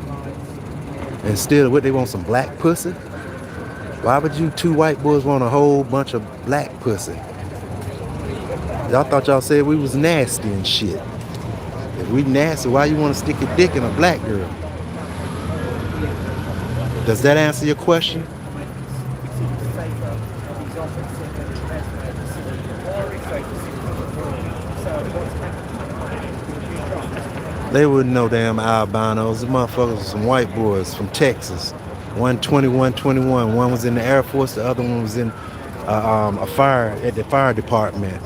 Instead, what they want, some black pussy? Why would you two white boys want a whole bunch of black pussy? Y'all thought y'all said we was nasty and shit. If we nasty, why you want to stick your dick in a black girl? Does that answer your question? They wouldn't know damn albinos. The motherfuckers were some white boys from Texas. One 21. One was in the Air Force. The other one was in a fire at the fire department.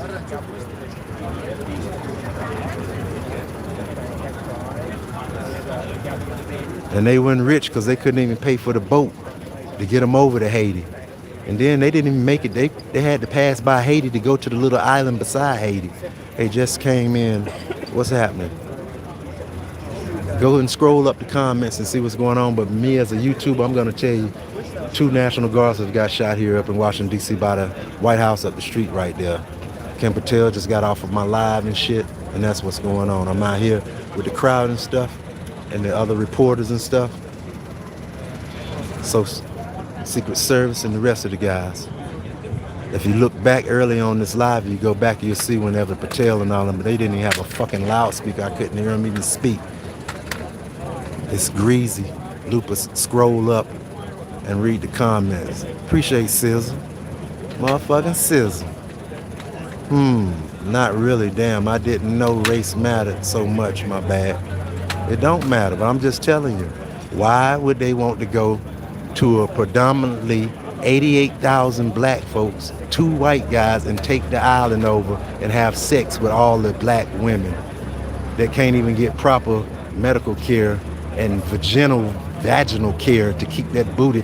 And they weren't rich because they couldn't even pay for the boat to get them over to Haiti. And then they didn't even make it. They had to pass by Haiti to go to the little island beside Haiti. They just came in. What's happening? Go and scroll up the comments and see what's going on. But me as a YouTuber, I'm going to tell you, 2 National Guards have got shot here up in Washington, D.C. by the White House up the street right there. Patel just got off of my live and shit, and that's what's going on. I'm out here with the crowd and stuff, and the other reporters and stuff. So, Secret Service and the rest of the guys. If you look back early on this live, you go back, you'll see whenever Patel and all them, but they didn't even have a fucking loudspeaker. I couldn't hear them even speak. It's greasy. Lupus, scroll up and read the comments. Appreciate Sizzle. Motherfucking Sizzle. Not really. Damn, I didn't know race mattered so much. My bad. It don't matter, but I'm just telling you. Why would they want to go to a predominantly 88,000 black folks, 2 white guys, and take the island over and have sex with all the black women that can't even get proper medical care and vaginal care to keep that booty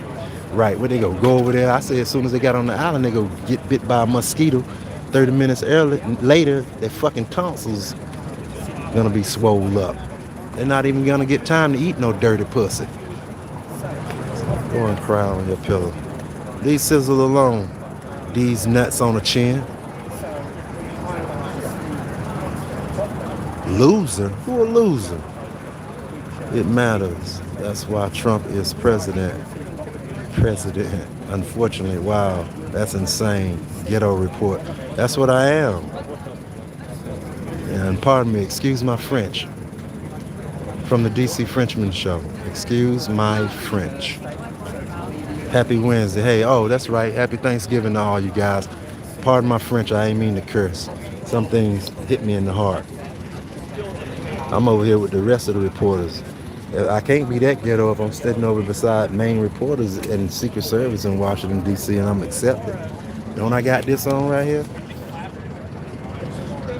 right? Where they go over there? I say as soon as they got on the island, they go get bit by a mosquito. 30 minutes later, their fucking tonsils gonna be swole up. They're not even gonna get time to eat no dirty pussy. Go and cry on your pillow. These sizzle alone. These nuts on the chin. Loser? Who a loser? It matters. That's why Trump is president. Unfortunately, wow, that's insane. Ghetto report. That's what I am. And pardon me, excuse my French. From the DC Frenchman Show. Excuse my French. Happy Wednesday. Hey, oh, that's right. Happy Thanksgiving to all you guys. Pardon my French, I ain't mean to curse. Some things hit me in the heart. I'm over here with the rest of the reporters. I can't be that ghetto if I'm sitting over beside main reporters and Secret Service in Washington, D.C. and I'm accepted. Don't I got this on right here?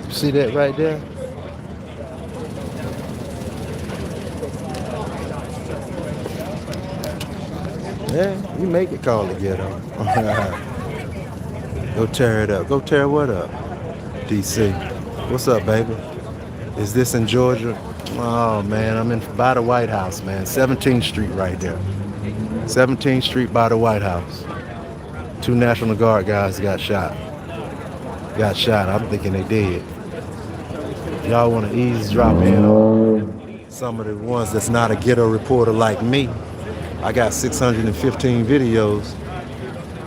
See that right there? Yeah, you make it call the ghetto. Go tear it up. Go tear what up? D.C. What's up, baby? Is this in Georgia? Oh, man, I'm by the White House, man. 17th Street right there. 17th Street by the White House. 2 National Guard guys got shot. I'm thinking they did. Y'all want to eavesdrop in on some of the ones that's not a ghetto reporter like me. I got 615 videos.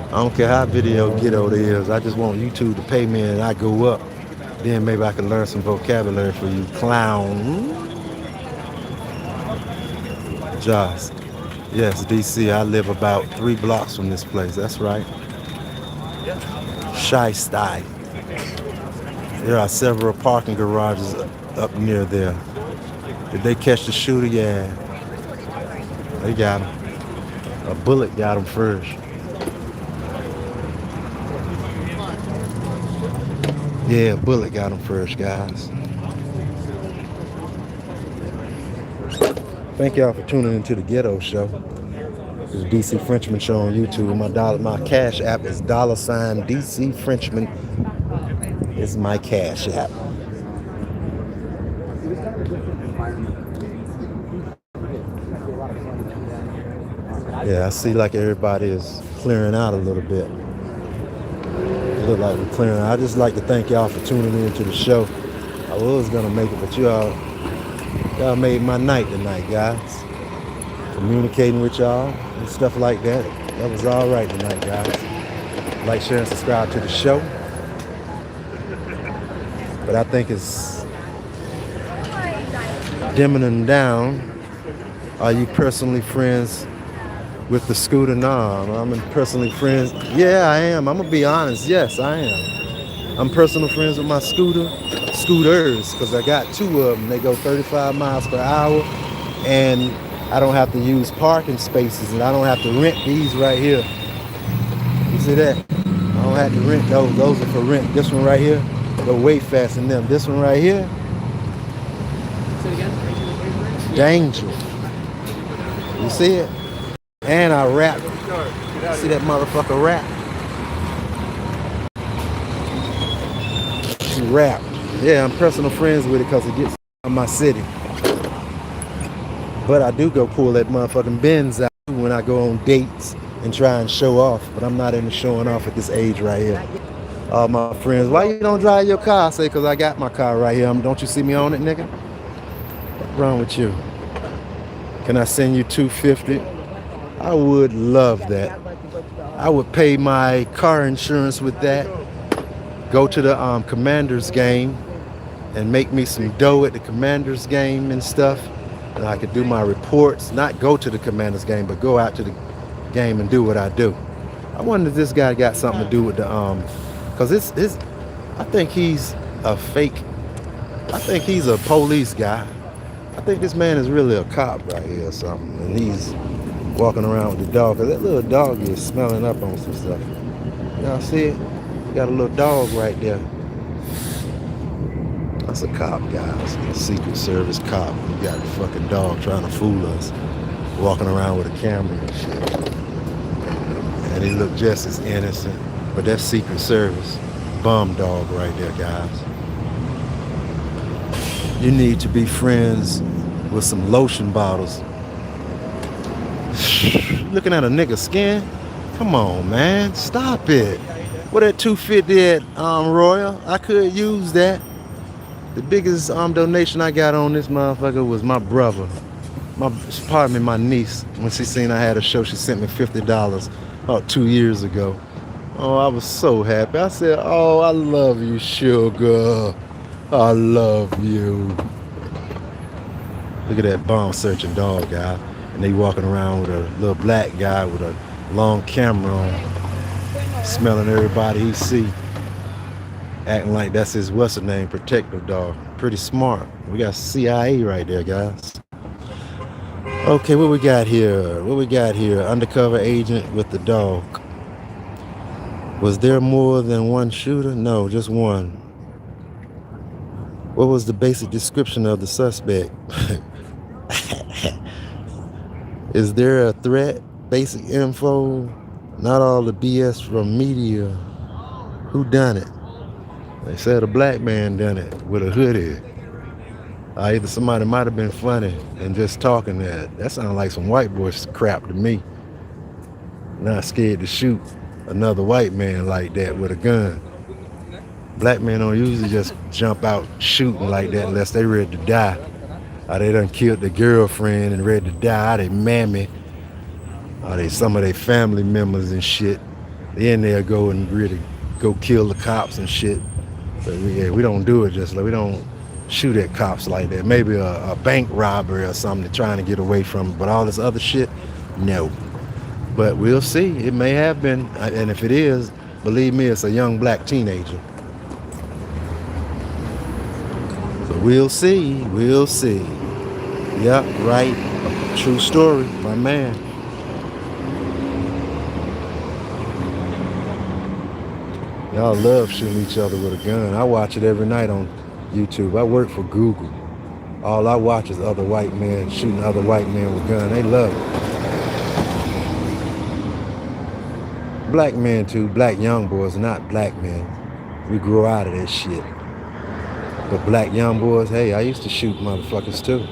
I don't care how video ghetto it is. I just want YouTube to pay me and I go up. Then maybe I can learn some vocabulary for you clown. apologize. Yes, DC, I live about 3 blocks from this place. That's right. Shy. There are several parking garages up near there. Did they catch the shooter? Yeah. They got him. A bullet got him first. Yeah, a bullet got him first, guys. Thank y'all for tuning into the Ghetto Show. It's the DC Frenchman Show on YouTube. My Cash app is $ DC Frenchman. It's my Cash app. Yeah, I see like everybody is clearing out a little bit. It look like we're clearing out. I just like to thank y'all for tuning in to the show. I was gonna make it, but y'all made my night tonight, guys. Communicating with y'all and stuff like that. That was all right tonight, guys. Like, share, and subscribe to the show. But I think it's dimming down. Are you personally friends with the scooter? No, I'm personally friends. Yeah, I am. I'm gonna be honest. Yes, I am. I'm personal friends with my scooters, because I got 2 of them. They go 35 miles per hour, and I don't have to use parking spaces, and I don't have to rent these right here. You see that? I don't have to rent those. Those are for rent. This one right here, go way faster than them. This one right here, danger. You see it? And I rap. See that motherfucker rap? She rap. Yeah, I'm personal friends with it because it gets out of my city. But I do go pull that motherfucking Benz out when I go on dates and try and show off. But I'm not into showing off at this age right here. All my friends, why you don't drive your car? I say, because I got my car right here. Don't you see me on it, nigga? What's wrong with you? Can I send you $250? I would love that. I would pay my car insurance with that. Go to the Commanders game and make me some dough at the Commanders game and stuff. And I could do my reports, not go to the Commanders game, but go out to the game and do what I do. I wonder if this guy got something to do with the, because I think he's a fake, I think he's a police guy. I think this man is really a cop right here or something. And he's walking around with the dog. Cause that little dog is smelling up on some stuff. Y'all see it? Got a little dog right there. That's a cop, guys. A Secret Service cop. You got a fucking dog trying to fool us. Walking around with a camera and shit. And he looked just as innocent. But that's Secret Service. Bum dog right there, guys. You need to be friends with some lotion bottles. Looking at a nigga's skin? Come on, man. Stop it. What that 250 at Royal? I could use that. The biggest donation I got on this motherfucker was my brother. My niece. When she seen I had a show, she sent me $50 about 2 years ago. Oh, I was so happy. I said, oh, I love you, sugar. I love you. Look at that bomb searching dog guy. And they walking around with a little black guy with a long camera on, smelling everybody he see, acting like that's his what's the name protective dog. Pretty smart. We got CIA right there, guys. Okay, what we got here? Undercover agent with the dog. Was there more than one shooter? No, just one. What was the basic description of the suspect? Is there a threat? Basic info. Not all the BS from media. Who done it? They said a black man done it with a hoodie. Either somebody might have been funny and just talking that. That sounded like some white boy crap to me. Not scared to shoot another white man like that with a gun. Black men don't usually just jump out shooting like that unless they ready to die. Or they done killed their girlfriend and ready to die. They mammy. Or they some of their family members and shit. Then they'll go and really go kill the cops and shit. But we don't do it just like we don't shoot at cops like that. Maybe a bank robbery or something they're trying to get away from. But all this other shit, no. But we'll see. It may have been. And if it is, believe me, it's a young black teenager. But we'll see. We'll see. Yep, right. True story, my man. Y'all love shooting each other with a gun. I watch it every night on YouTube. I work for Google. All I watch is other white men shooting other white men with guns. They love it. Black men too, black young boys, not black men. We grew out of that shit. But black young boys, hey, I used to shoot motherfuckers too.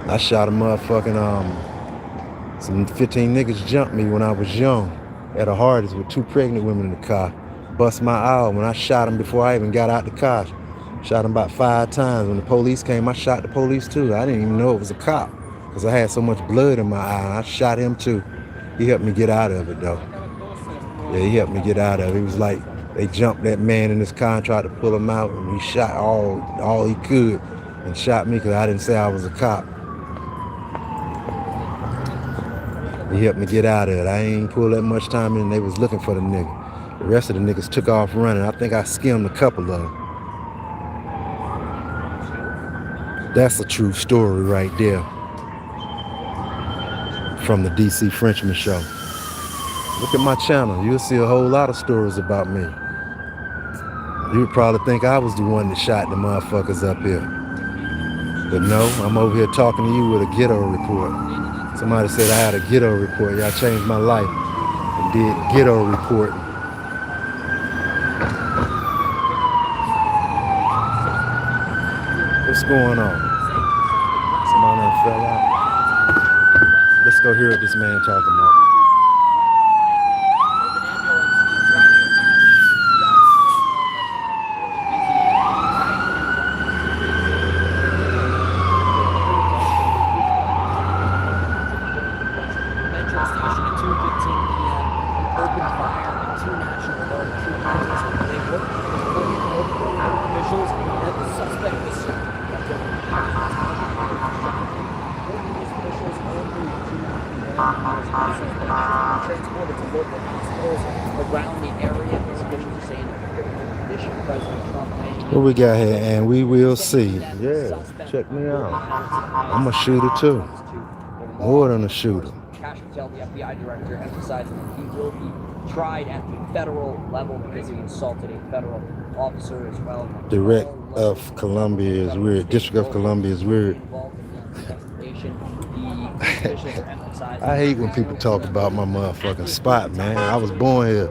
I shot a motherfucking, some 15 niggas jumped me when I was young at a Hardee's with 2 pregnant women in the car. Bust my eye when I shot them before I even got out the car. Shot them about 5 times. When the police came, I shot the police too. I didn't even know it was a cop because I had so much blood in my eye. I shot him too. He helped me get out of it though. Yeah, he helped me get out of it. It was like they jumped that man in his car and tried to pull him out, and he shot all he could and shot me because I didn't say I was a cop. He helped me get out of it. I ain't pulled that much time in. They was looking for the nigga. The rest of the niggas took off running. I think I skimmed a couple of them. That's a true story right there. From the DC Frenchman Show. Look at my channel. You'll see a whole lot of stories about me. You would probably think I was the one that shot the motherfuckers up here. But no, I'm over here talking to you with a ghetto report. Somebody said I had a ghetto report. Y'all changed my life and did ghetto reporting. What's going on? Somebody done fell out. Let's go hear what this man talking about. Transported to local hospitals around the area. Officials saying President Trump. What we got here, and we will see. Yeah, check me out. I'm a shooter too. More than a shooter. Kash Patel, the FBI director, emphasizing that he will be tried at the federal level because he assaulted a federal officer as well. District of Columbia is weird. I hate when people talk about my motherfucking spot, man. I was born here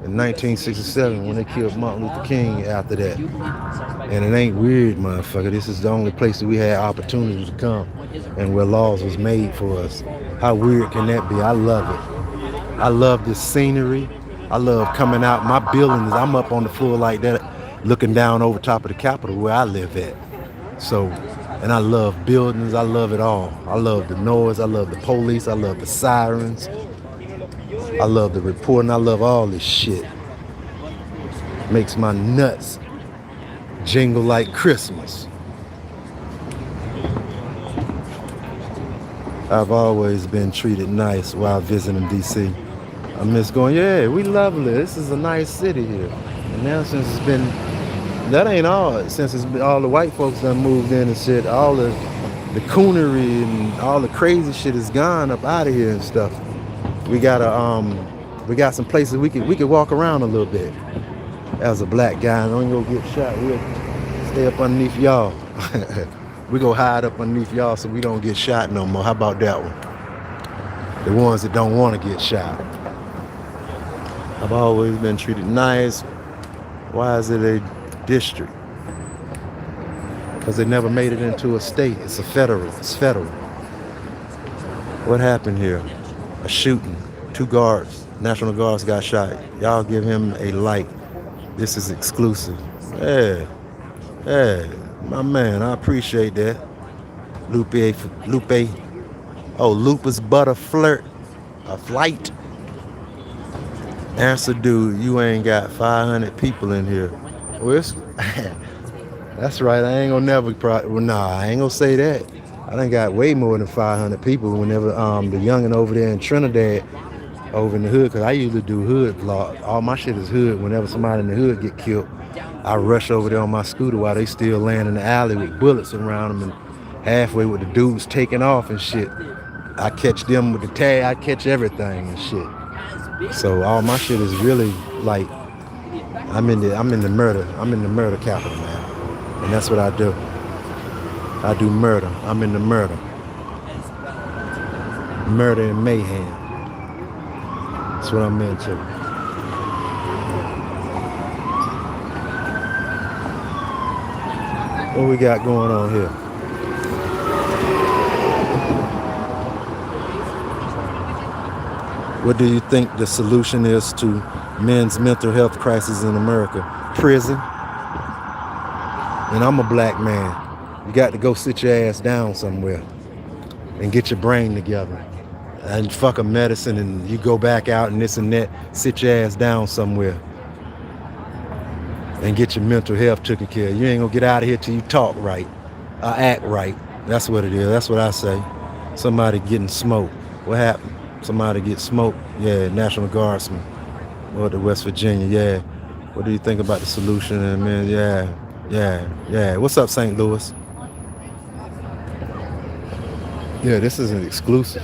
in 1967 when they killed Martin Luther King after that. And it ain't weird, motherfucker. This is the only place that we had opportunity to come and where laws was made for us. How weird can that be? I love it. I love this scenery. I love coming out. My buildings, I'm up on the floor like that, looking down over top of the Capitol where I live at. So, and I love buildings. I love it all. I love the noise. I love the police. I love the sirens. I love the reporting. I love all this shit. Makes my nuts jingle like Christmas. I've always been treated nice while visiting DC. I miss going, yeah, we lovely. This is a nice city here. And now since it's been, that ain't all, since it's been, all the white folks done moved in and shit, all the coonery and all the crazy shit is gone up out of here and stuff. We got some places we could walk around a little bit. As a black guy, don't go get shot. We'll stay up underneath y'all. We go hide up underneath y'all so we don't get shot no more. How about that one? The ones that don't want to get shot. I've always been treated nice. Why is it a district? Because they never made it into a state. It's federal. What happened here? A shooting. 2 guards, National Guards got shot. Y'all give him a like. This is exclusive. Yeah, my man, I appreciate that. Lupus butter flirt, a flight. Answer, dude, you ain't got 500 people in here. Well, That's right. I ain't gonna never. Well, nah, I ain't gonna say that. I done got way more than 500 people. Whenever the youngin' over there in Trinidad, over in the hood, cause I usually do hood vlog. All my shit is hood. Whenever somebody in the hood get killed, I rush over there on my scooter while they still laying in the alley with bullets around them, and halfway with the dudes taking off and shit. I catch them with the tag. I catch everything and shit. So all my shit is really like I'm in the murder capital, man. And that's what I do. I do murder. I'm in the murder. Murder and mayhem. That's what I'm into. What we got going on here? What do you think the solution is to men's mental health crisis in America? Prison. And I'm a black man. You got to go sit your ass down somewhere and get your brain together. And fuck a medicine and you go back out and this and that. Sit your ass down somewhere and get your mental health taken care of. You ain't gonna get out of here till you talk right, act right. That's what it is. That's what I say. Somebody getting smoked. What happened? Somebody get smoked. Yeah, National Guardsman. Or the West Virginia. Yeah. What do you think about the solution? And man, yeah. What's up, St. Louis? Yeah, this is an exclusive.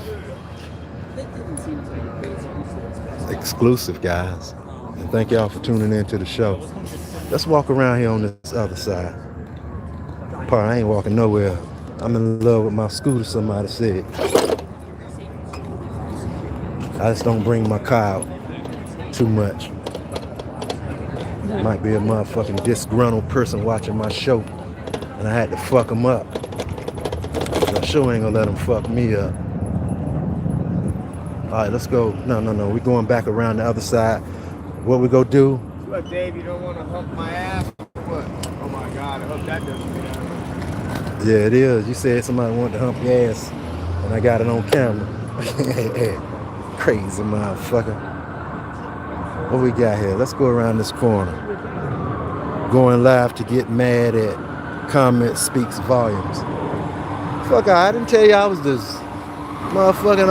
Exclusive, guys. And thank y'all for tuning in to the show. Let's walk around here on this other side. I ain't walking nowhere. I'm in love with my scooter, somebody said. I just don't bring my car out too much. Might be a motherfucking disgruntled person watching my show, and I had to fuck them up. I sure ain't gonna let them fuck me up. All right, let's go. No. We going back around the other side. What we gonna do? What, Dave, you don't want to hump my ass? What? Oh my God, I hope that doesn't get out. Yeah, it is. You said somebody wanted to hump your ass, and I got it on camera. Crazy motherfucker. What we got here? Let's go around this corner. Going live to get mad at comment speaks volumes. Fuck, I didn't tell you I was this motherfucking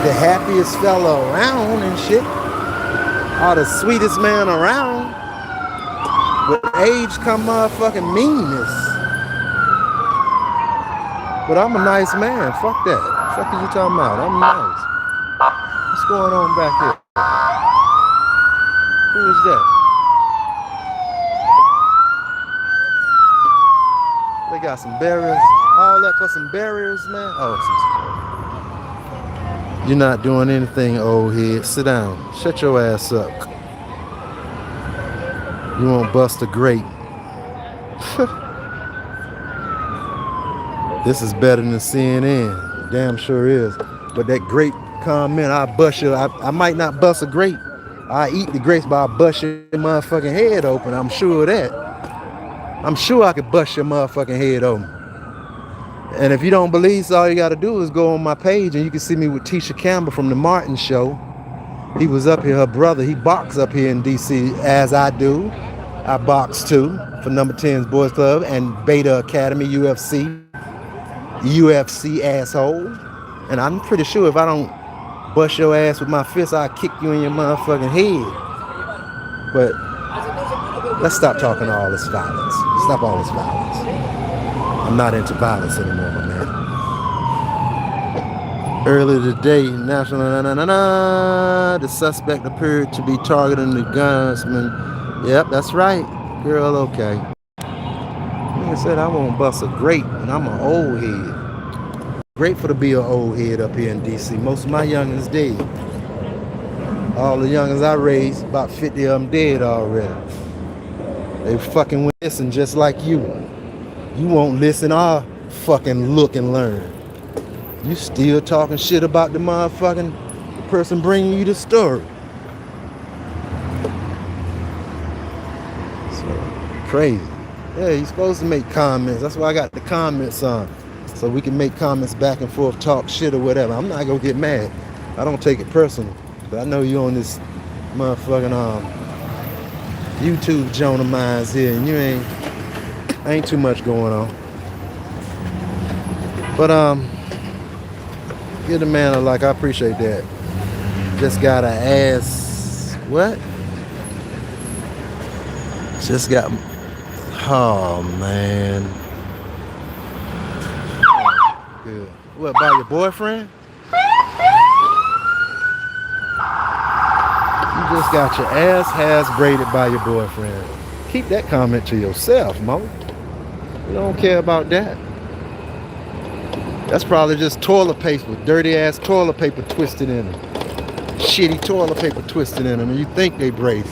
the happiest fella around and shit. Or the sweetest man around. With age come motherfucking meanness. But I'm a nice man. Fuck that. Fuck is you talking about? I'm nice. What's going on back here? Who is that? They got some barriers. All that for some barriers, man. Oh, you're not doing anything, old head. Sit down. Shut your ass up. You won't bust a grape. This is better than CNN. Damn sure is. But that grape comment, I bust you. I might not bust a grape. I eat the grapes, but I bust your motherfucking head open. I'm sure of that. I'm sure I could bust your motherfucking head open. And if you don't believe, so all you got to do is go on my page and you can see me with Tisha Campbell from the Martin Show. He was up here, her brother, he boxed up here in DC as I do. I box too for Number 10's Boys Club and Beta Academy, UFC asshole. And I'm pretty sure if I don't bust your ass with my fist, I'll kick you in your motherfucking head. But let's stop talking all this violence. Stop all this violence. I'm not into violence anymore, my man. Earlier today, the suspect appeared to be targeting the gunsman. Yep, that's right. Girl, okay. Nigga said I won't bust a grape, and I'm an old head. Grateful to be an old head up here in DC. Most of my youngins dead. All the youngins I raised, about 50 of them dead already. They fucking listen just like you. You won't listen or fucking look and learn. You still talking shit about the motherfucking person bringing you the story. So, crazy. Yeah, you're supposed to make comments. That's why I got the comments on. So we can make comments back and forth, talk shit or whatever. I'm not gonna get mad. I don't take it personal. But I know you on this motherfucking YouTube Jonah minds here, and you ain't too much going on. But give the man a like. I appreciate that. Just gotta ask what? Just got. Oh man. Good. What, by your boyfriend? You just got your ass braided by your boyfriend. Keep that comment to yourself, Mo. We don't care about that. That's probably just toilet paper, dirty ass toilet paper twisted in them. Shitty toilet paper twisted in them, and you think they braided.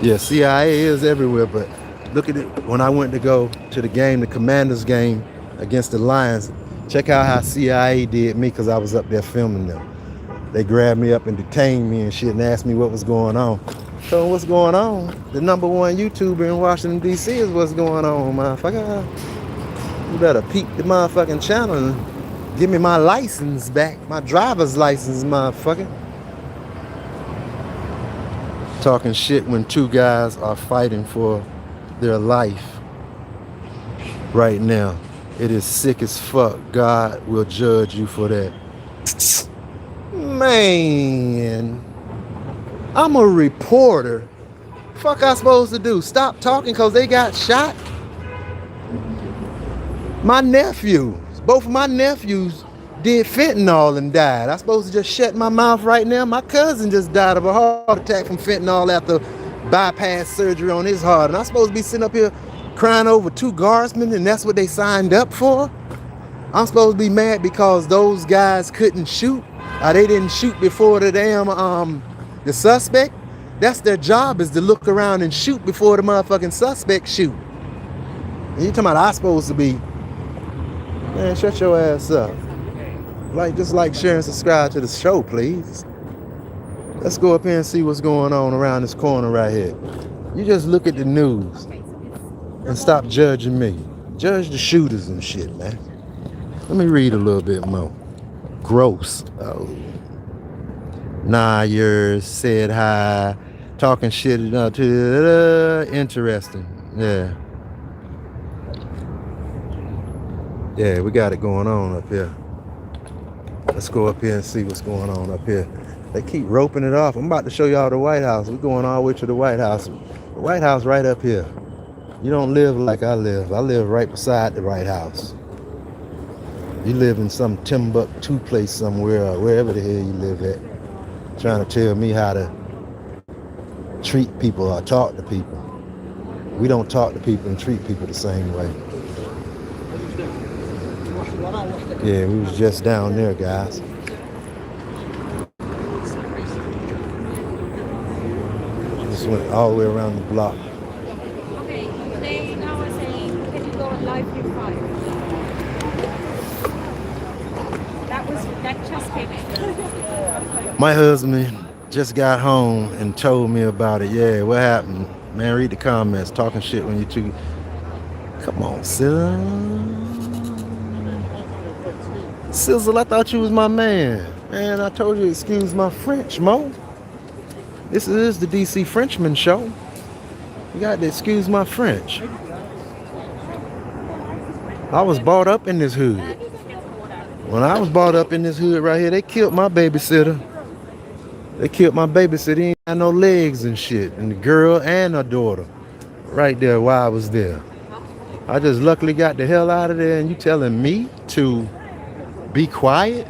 Yeah, CIA is everywhere, but look at it. When I went to go to the game, the Commanders game against the Lions, check out how CIA did me because I was up there filming them. They grabbed me up and detained me and shit and asked me what was going on. So what's going on? The #1 YouTuber in Washington, D.C. is what's going on, motherfucker. You better peep the motherfucking channel and give me my license back, my driver's license, motherfucker. Talking shit when two guys are fighting for their life right now. It is sick as fuck. God will judge you for that. Man, I'm a reporter. Fuck I supposed to do? Stop talking because they got shot? My nephews, both of my nephews did fentanyl and died. I supposed to just shut my mouth right now? My cousin just died of a heart attack from fentanyl after bypass surgery on his heart. And I'm supposed to be sitting up here crying over 2 guardsmen and that's what they signed up for? I'm supposed to be mad because those guys couldn't shoot? Or they didn't shoot before the damn, the suspect? That's their job, is to look around and shoot before the motherfucking suspect shoot. And you talking about I supposed to be, man, shut your ass up. Just like, share, and subscribe to the show, please. Let's go up here and see what's going on around this corner right here. You just look at the news and stop judging me. Judge the shooters and shit, man. Let me read a little bit more. Gross. Oh. Nah, yours said hi. Talking shit to interesting. Yeah. Yeah, we got it going on up here. Let's go up here and see what's going on up here. They keep roping it off. I'm about to show y'all the White House. We're going all the way to the White House. The White House right up here. You don't live like I live. I live right beside the White House. You live in some Timbuktu place somewhere, or wherever the hell you live at, trying to tell me how to treat people or talk to people. We don't talk to people and treat people the same way. Yeah, we was just down there, guys. Just went all the way around the block. Okay, they now are saying, can you go on live view 5? That just came in. My husband just got home and told me about it. Yeah, what happened? Man, read the comments. Talking shit when you two. Come on, Sizzle, I thought you was my man. Man, I told you, excuse my French, Mo. This is the DC Frenchman show. You got to excuse my French. I was brought up in this hood. When I was brought up in this hood right here, they killed my babysitter. They killed my babysitter. He ain't had no legs and shit. And the girl and her daughter. Right there while I was there. I just luckily got the hell out of there, and you telling me to be quiet?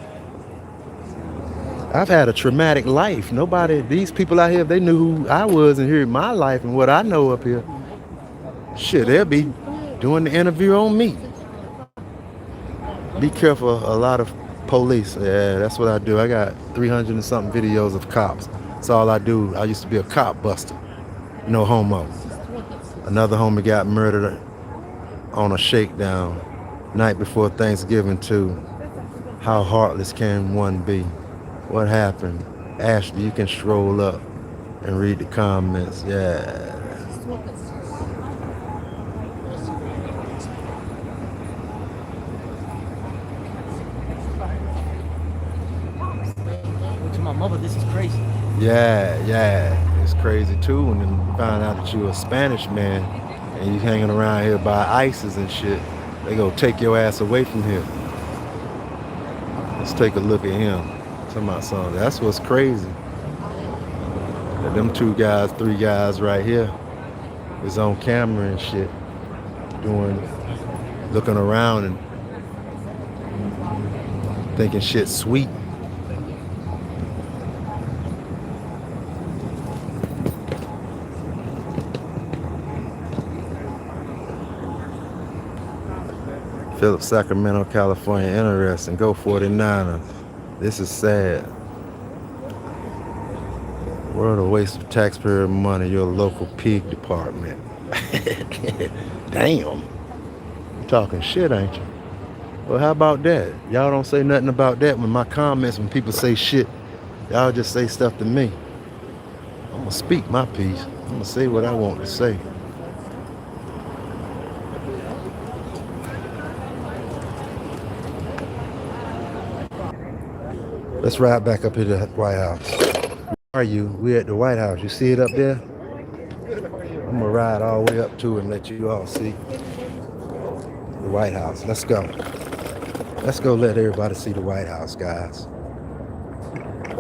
I've had a traumatic life. These people out here, if they knew who I was and heard my life and what I know up here, shit, they'll be doing the interview on me. Be careful, a lot of police. Yeah, that's what I do. I got 300 and something videos of cops. That's all I do. I used to be a cop buster. No homo. Another homie got murdered on a shakedown night before Thanksgiving too. How heartless can one be? What happened? Ashley, you can stroll up and read the comments. Yeah. mother, this is crazy. Yeah, it's crazy too. And then you find out that you're a Spanish man and you hanging around here by ISIS and shit. They go take your ass away from here. Let's take a look at him. Talking about something. That's what's crazy. That them 2 guys, 3 guys right here is on camera and shit, looking around and thinking shit sweet. Philip, Sacramento, California, interesting. Go 49ers. This is sad. What a waste of taxpayer money, your local pig department. Damn. You talking shit, ain't you? Well, how about that? Y'all don't say nothing about that when my comments, when people say shit, y'all just say stuff to me. I'm gonna speak my piece. I'm gonna say what I want to say. Let's ride back up here to the White House. Where are you? We're at the White House. You see it up there? I'm gonna ride all the way up to it and let you all see the White House. Let's go. Let's go let everybody see the White House, guys.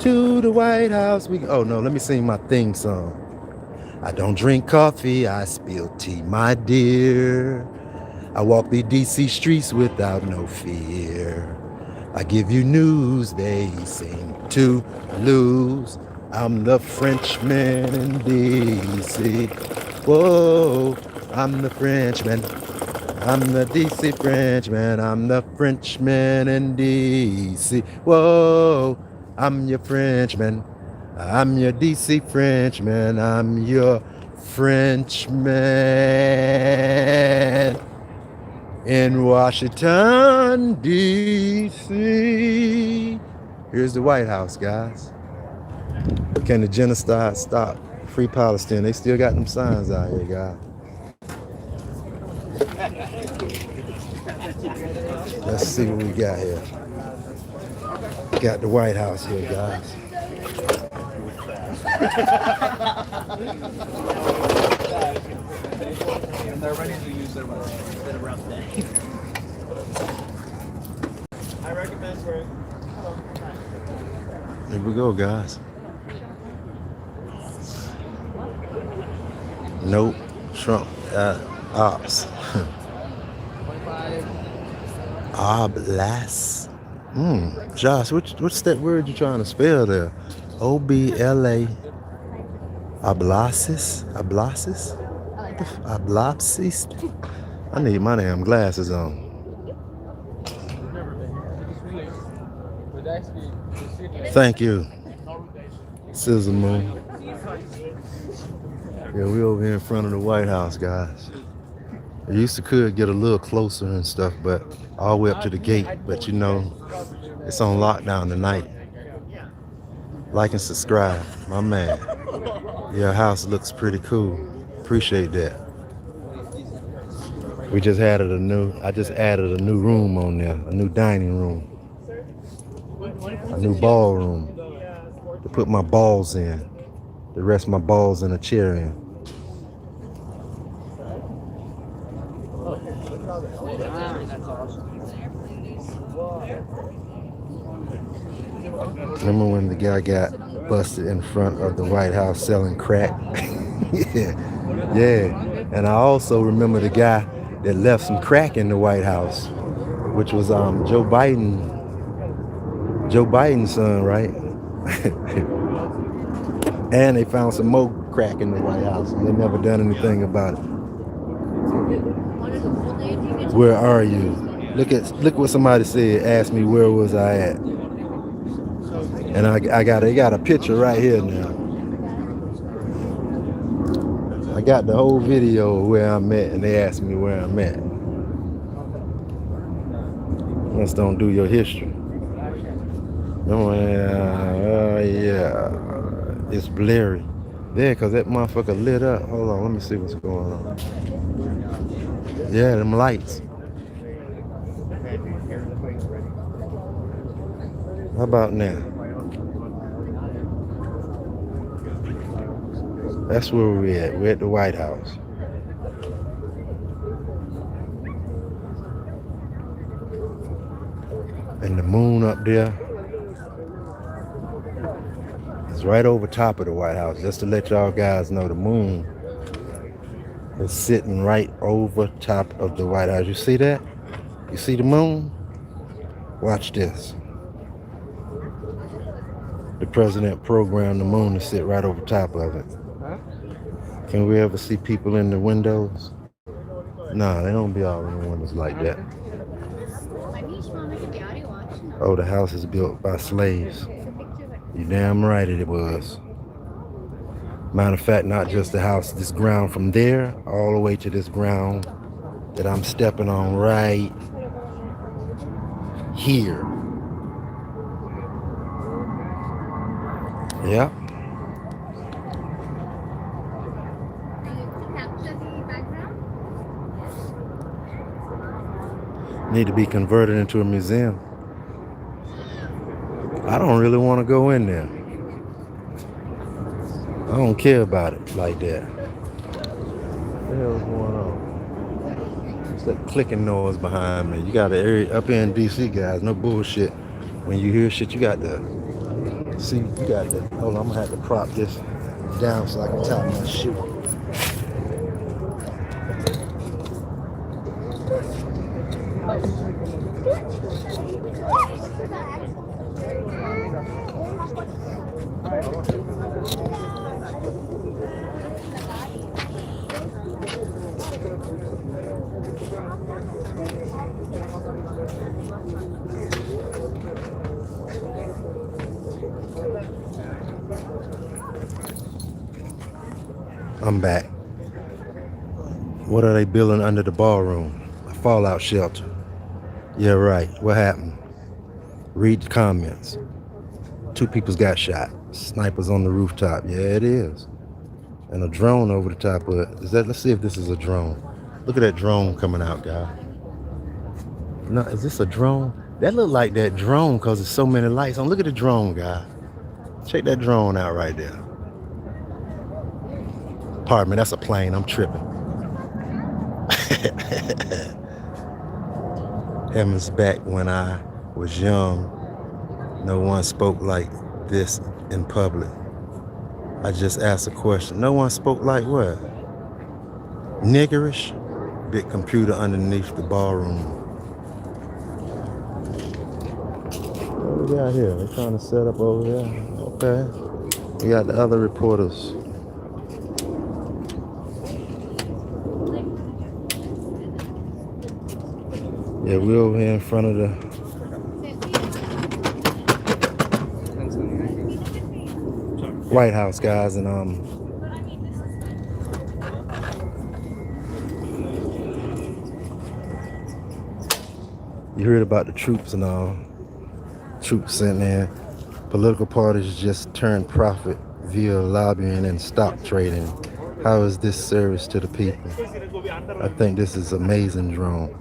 To the White House. Oh no, let me sing my theme song. I don't drink coffee, I spill tea, my dear. I walk the DC streets without no fear. I give you news, they seem to lose. I'm the Frenchman in DC. Whoa, I'm the Frenchman. I'm the DC Frenchman. I'm the Frenchman in DC. Whoa, I'm your Frenchman. I'm your DC Frenchman. I'm your Frenchman in Washington, D.C. Here's the White House, guys. Can the genocide stop? Free Palestine. They still got them signs out here, guys. Let's see what we got here. Got the White House here, guys. And they're ready to use their money. It's been a rough day. I recommend for Here we go, guys. Nope. Trump. Ops. Oblas. Josh, what's that word you're trying to spell there? O-B-L-A. Oblasis? Oblasis? Oblapsis? I need my damn glasses on. Thank you. Sizzle Moon. Yeah, we over here in front of the White House, guys. I used to could get a little closer and stuff, but all the way up to the gate. But you know, it's on lockdown tonight. Like and subscribe, my man. Your house looks pretty cool. Appreciate that. I just added a new room on there, a new dining room, a new ballroom to put my balls in, to rest my balls in a chair in. Remember when the guy got busted in front of the White House selling crack? yeah. And I also remember the guy that left some crack in the White House, which was Joe Biden's son, right? And they found some more crack in the White House, and they never done anything about it. Where are you? Look what somebody said. Asked me where was I at, and I got a picture right here now. I got the whole video of where I'm at, and they asked me where I'm at. Let's don't do your history. Yeah, it's blurry. There, cause that motherfucker lit up. Hold on, let me see what's going on. Yeah, them lights. How about now? That's where we're at. We're at the White House. And the moon up there is right over top of the White House. Just to let y'all guys know, the moon is sitting right over top of the White House. You see that? You see the moon? Watch this. The president programmed the moon to sit right over top of it. Can we ever see people in the windows? Nah, they don't be all in the windows like that. Oh, the house is built by slaves. You damn right it was. Matter of fact, not just the house, this ground from there all the way to this ground that I'm stepping on right here. Yep. Need to be converted into a museum. I don't really want to go in there. I don't care about it like that. What the hell's going on? It's that clicking noise behind me. You got an area up here in DC, guys. No bullshit. When you hear shit, you got to see. You got to. Hold on, I'm gonna have to prop this down so I can tie my shoe. I'm back. What are they building under the ballroom? A fallout shelter. Yeah, right. What happened? Read the comments. 2 people got shot. Snipers on the rooftop. Yeah, it is. And a drone over the top of it. Is that? Let's see if this is a drone. Look at that drone coming out, guy. No, is this a drone? That look like that drone because there's so many lights on. Look at the drone, guy. Check that drone out right there. Pardon me, that's a plane. I'm tripping. Heaven's back. When I was young, no one spoke like this in public. I just asked a question. No one spoke like what? Niggerish? Big computer underneath the ballroom. What we got here? They're trying to set up over there. Okay. We got the other reporters. Yeah, we're over here in front of the White House, guys, and you heard about the troops and all. Troops sent in. Political parties just turned profit via lobbying and stock trading. How is this service to the people? I think this is amazing drone.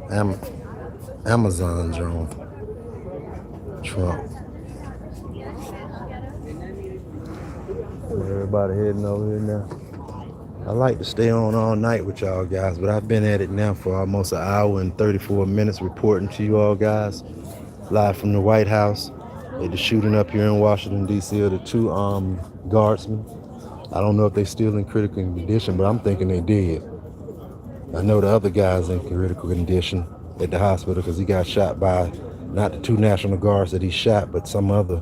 Amazon drone. Trump. Everybody heading over here now. I like to stay on all night with y'all guys, but I've been at it now for almost an hour and 34 minutes reporting to you all guys. Live from the White House. At the shooting up here in Washington, D.C. of the 2 guardsmen. I don't know if they're still in critical condition, but I'm thinking they did. I know the other guy's in critical condition at the hospital because he got shot by not the 2 National Guards that he shot, but some other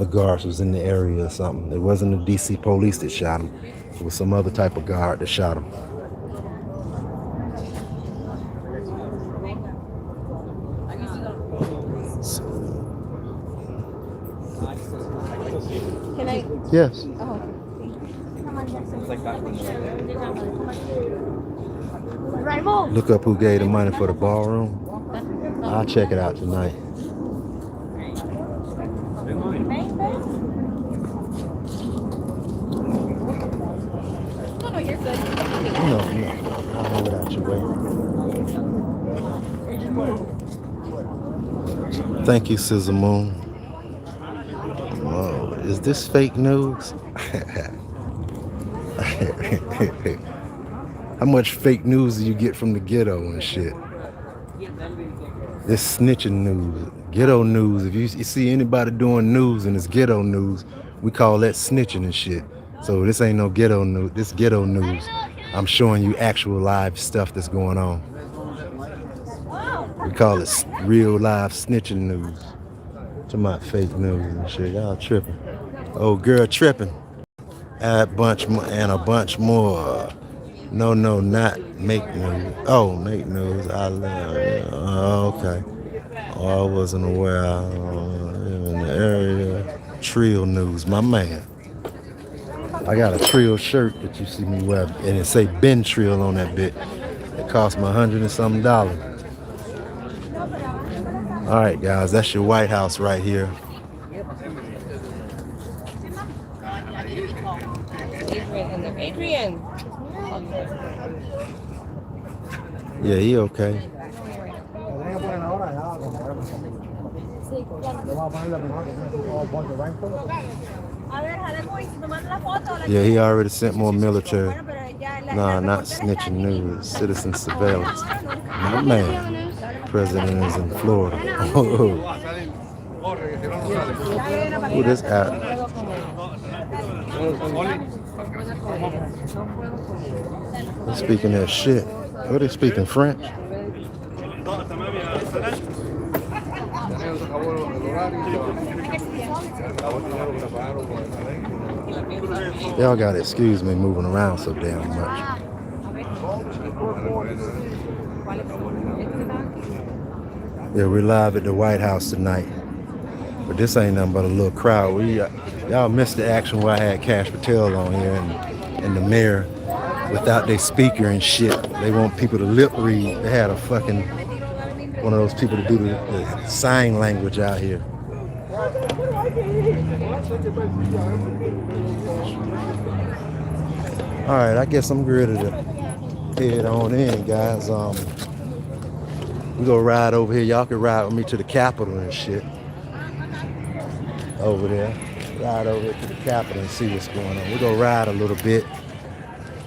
guards was in the area or something. It wasn't the DC police that shot him. It was some other type of guard that shot him. Can I? Yes. Oh. Look up who gave the money for the ballroom. I'll check it out tonight. No, you're good. No, I'll hold it out your way. Thank you, Scissor Moon. Whoa, is this fake news? How much fake news do you get from the ghetto and shit? This snitching news, ghetto news. If you see anybody doing news and it's ghetto news, we call that snitching and shit. So this ain't no ghetto news. This ghetto news. I'm showing you actual live stuff that's going on. We call it real live snitching news. To my fake news and shit. Y'all tripping. Old girl tripping. Add a bunch more and a bunch more. No, not make news. Oh, make news. I love. Okay. Oh, I wasn't aware. In the area. Trill news, my man. I got a Trill shirt that you see me wear, and it say Ben Trill on that bit. It cost me $100 and something. All right, guys, that's your White House right here. Adrian. Yeah, he okay. Yeah, he already sent more military. Nah, not snitching news. Citizen surveillance. My man. President is in Florida. Who this at? They're speaking that shit. What are they speaking? French? Y'all gotta excuse me moving around so damn much. Yeah, we're live at the White House tonight. But this ain't nothing but a little crowd. Y'all missed the action where I had Kash Patel on here and the mayor without their speaker and shit. They want people to lip read. They had a fucking one of those people to do the sign language out here. All right, I guess I'm ready to head on in, guys. We gonna ride over here. Y'all can ride with me to the Capitol and shit. Over there. Ride over to the Capitol and see what's going on. We're gonna ride a little bit.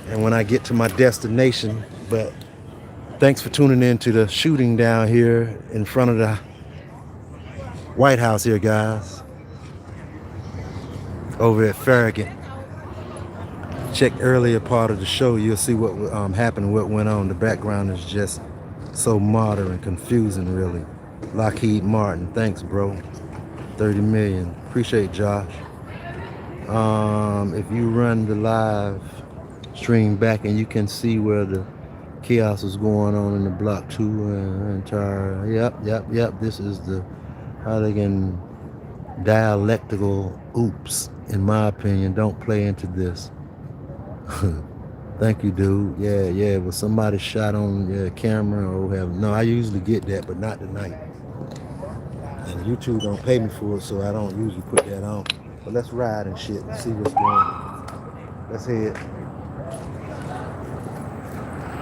And when I get to my destination, but thanks for tuning in to the shooting down here in front of the White House here, guys. Over at Farragut. Check earlier part of the show. You'll see what happened, what went on. The background is just so modern and confusing, really. Lockheed Martin, thanks, bro. 30 million. Appreciate Josh. If you run the live stream back and you can see where the chaos is going on in the block 2 entire. Yep. This is the Halligan dialectical oops, in my opinion. Don't play into this. Thank you, dude. Yeah. Was somebody shot on camera or have? No, I usually get that, but not tonight. And YouTube don't pay me for it, so I don't usually put that on. But let's ride and shit and see what's going on. Let's head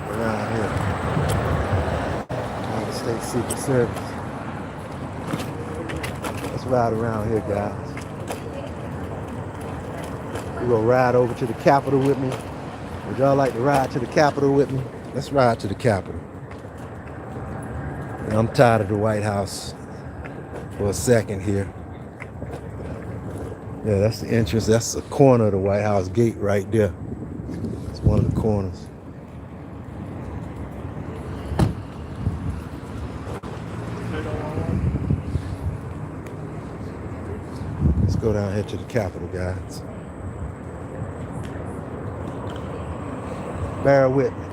around here. United States Secret Service. Let's ride around here, guys. We're gonna ride over to the Capitol with me. Would y'all like to ride to the Capitol with me? Let's ride to the Capitol. And I'm tired of the White House for a second here. Yeah, that's the entrance. That's the corner of the White House gate right there. It's one of the corners. Let's go down here to the Capitol, guys. Bear with me.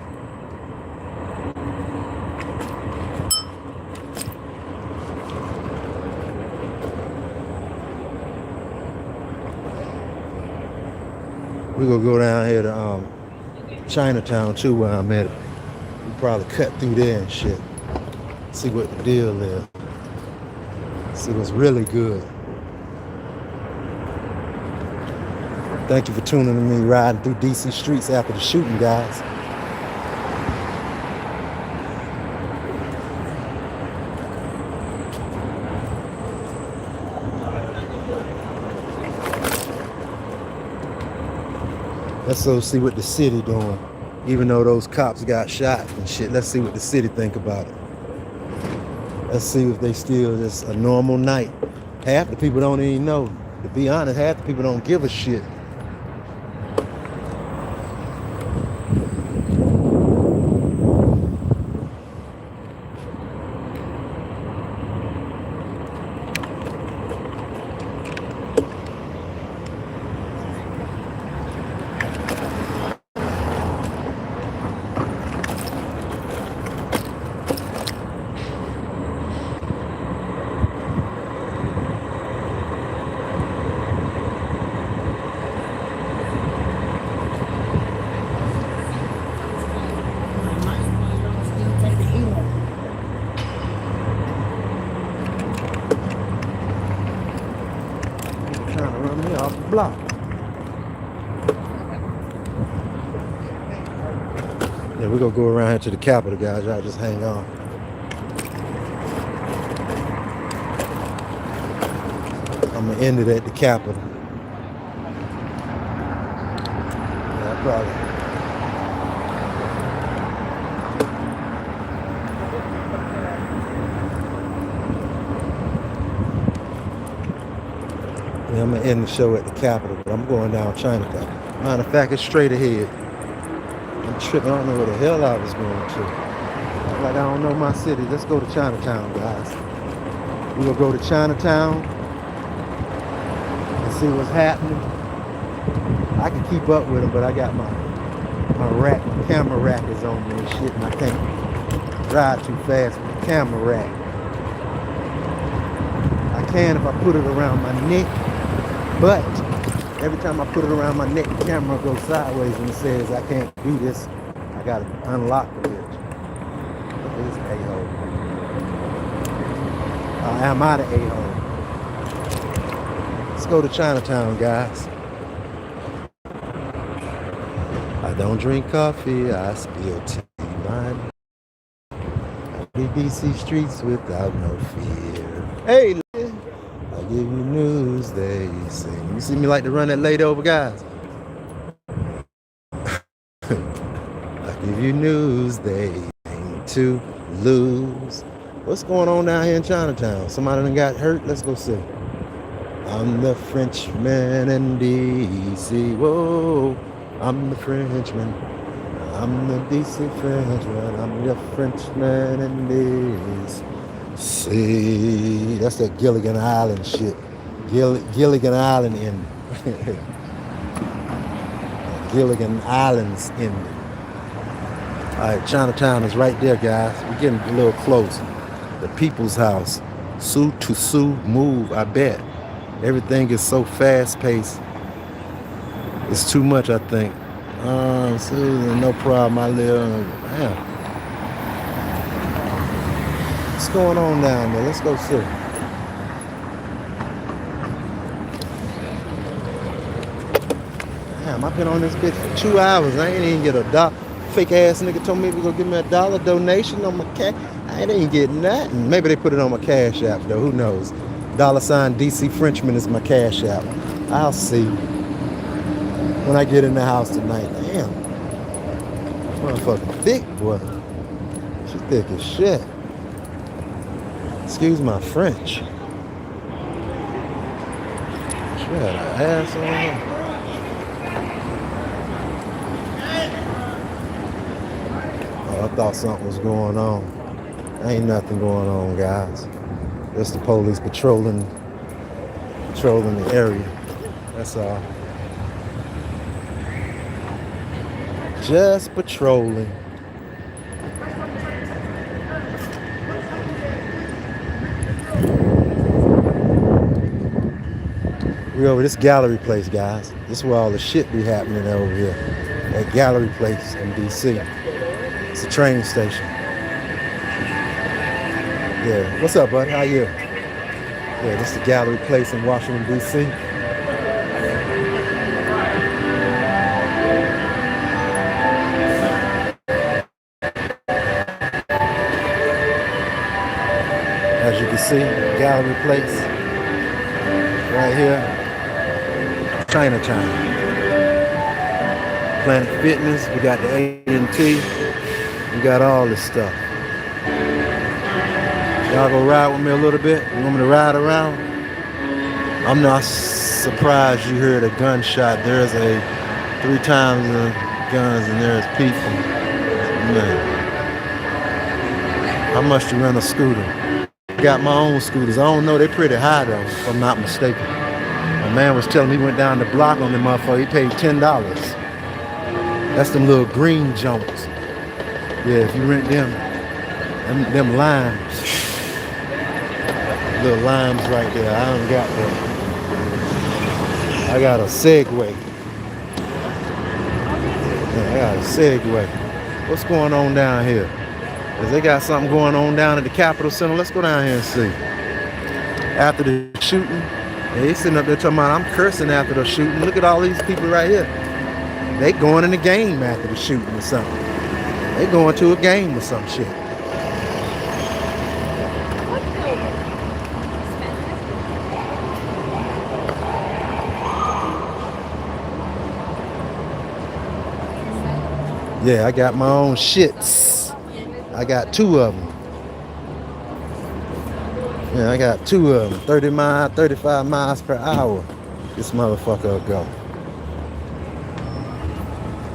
We're gonna go down here to Chinatown too, where I'm at. We probably cut through there and shit. See what the deal is. See what's really good. Thank you for tuning in to me riding through DC streets after the shooting, guys. Let's go see what the city doing. Even though those cops got shot and shit, let's see what the city think about it. Let's see if they still just a normal night. Half the people don't even know. To be honest, half the people don't give a shit. Trying to run me off the block. Yeah, we're gonna go around here to the Capitol, guys. Y'all just hang on. I'm gonna end it at the Capitol. Yeah, probably. Yeah, I'm gonna end the show at the Capitol, but I'm going down Chinatown. Matter of fact, it's straight ahead. I'm tripping. I don't know where the hell I was going to. Like I don't know my city. Let's go to Chinatown, guys. We're gonna go to Chinatown and see what's happening. I can keep up with them, but I got my rack, my camera rack is on me and shit, and I can't drive too fast with the camera rack. I can if I put it around my neck, but every time I put it around my neck, the camera goes sideways and it says I can't do this. I gotta unlock the bitch. Look at this a-hole. I am out of a-hole. Let's go to Chinatown, guys. I don't drink coffee, I spill tea. Mine. The DC streets without no fear. Hey, I give you news, they sing. You see me like to run that lady over, guys? I give you news, they aim to lose. What's going on down here in Chinatown? Somebody done got hurt? Let's go see. I'm the Frenchman in DC. Whoa, I'm the Frenchman. I'm the DC Frenchman. I'm the Frenchman in DC. See, that's that Gilligan Island shit. Gilligan Island in. Gilligan Island's in. Alright, Chinatown is right there, guys. We're getting a little close. The People's House. Sue to Sue move, I bet. Everything is so fast paced. It's too much, I think. So no problem. I live. Damn. What's going on down there? Let's go see. Damn, I've been on this bitch for 2 hours. I ain't even get a dollar. Fake ass nigga told me he was gonna give me $1 donation on my cash. I didn't get nothing. Maybe they put it on my Cash App though. Who knows? $ DC Frenchman is my Cash App. I'll see when I get in the house tonight. Damn. Motherfucking thick, boy. She thick as shit. Excuse my French. She had an ass on her. Oh, I thought something was going on. Ain't nothing going on, guys. Just the police patrolling the area. That's all. Just patrolling. We over this gallery place, guys. This is where all the shit be happening over here. That gallery place in DC. It's a train station. Yeah. What's up, bud? How you? Yeah, this is the gallery place in Washington, DC. As you can see, gallery place right here, Chinatown. Planet Fitness. We got the A&T. We got all this stuff. Y'all go ride with me a little bit? You want me to ride around? I'm not surprised you heard a gunshot. There's 3 times the guns and there's people. Man. How much you rent a scooter? I got my own scooters. I don't know, they're pretty high though, if I'm not mistaken. My man was telling me he went down the block on the motherfucker. He paid $10. That's them little green jumps. Yeah, if you rent them limes. Little limes right there. I don't got that. I got a Segway. Yeah, I got a Segway. What's going on down here? Cause they got something going on down at the Capitol Center. Let's go down here and see. After the shooting, they sitting up there talking about I'm cursing after the shooting. Look at all these people right here. They going in the game after the shooting or something. They going to a game or some shit. Yeah, I got my own shits. I got 2 of them. Yeah, I got 2 of them. 35 miles per hour. This motherfucker will go.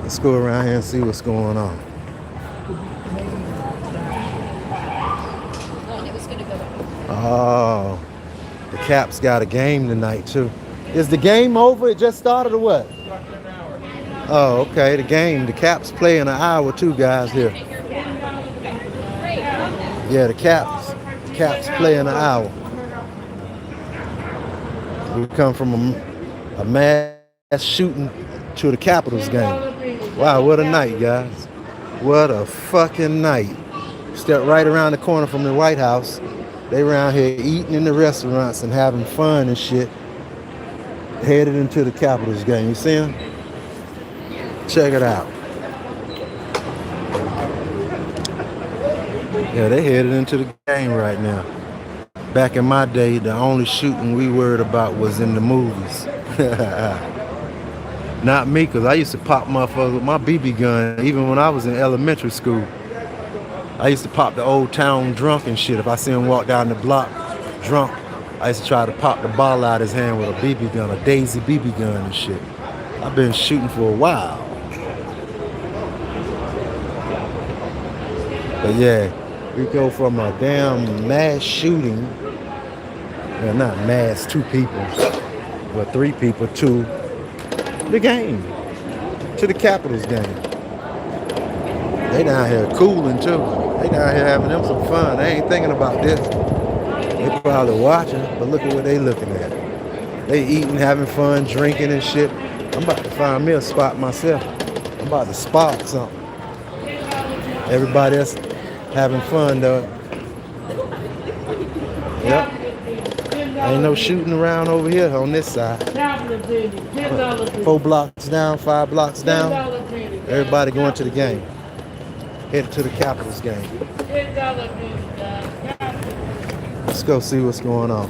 Let's go around here and see what's going on. Oh, the Caps got a game tonight too. Is the game over? It just started or what? Oh, okay. The Caps play in an hour too, guys. Here. Yeah, the Caps play in an hour. We come from a mass shooting to the Capitals game. Wow, what a night, guys. What a fucking night. Step right around the corner from the White House. They around here eating in the restaurants and having fun and shit. Headed into the Capitals game. You see them? Check it out. Yeah, they headed into the game right now. Back in my day, the only shooting we worried about was in the movies. Not me, because I used to pop motherfuckers with my BB gun, even when I was in elementary school. I used to pop the old town drunk and shit. If I see him walk down the block drunk, I used to try to pop the ball out of his hand with a BB gun, a Daisy BB gun and shit. I've been shooting for a while. But yeah, we go from a damn mass shooting, well, not mass, 2 people, but 3 people, to the game, to the Capitals game. They down here cooling too. They down here having them some fun. They ain't thinking about this. They probably watching, but look at what they looking at. They eating, having fun, drinking and shit. I'm about to find me a spot myself. I'm about to spark something. Everybody else having fun though. Yep. Ain't no shooting around over here on this side. 4 blocks down, 5 blocks down. Everybody going to the game. Headed to the Capitals game. Let's go see what's going on.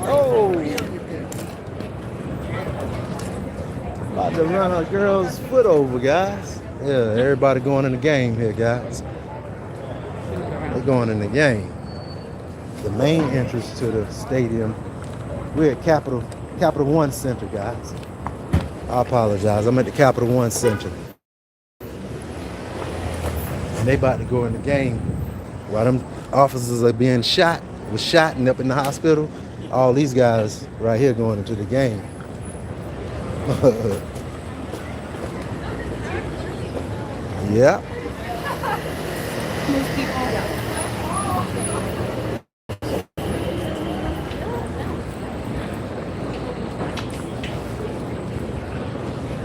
Oh! About to run a girl's foot over, guys. Yeah, everybody going in the game here, guys. They're going in the game. The main entrance to the stadium. We're at Capital One Center, guys. I apologize. I'm at the Capital One Center. And they about to go in the game. While them officers are being shot, was shot and up in the hospital, all these guys right here going into the game. Yeah.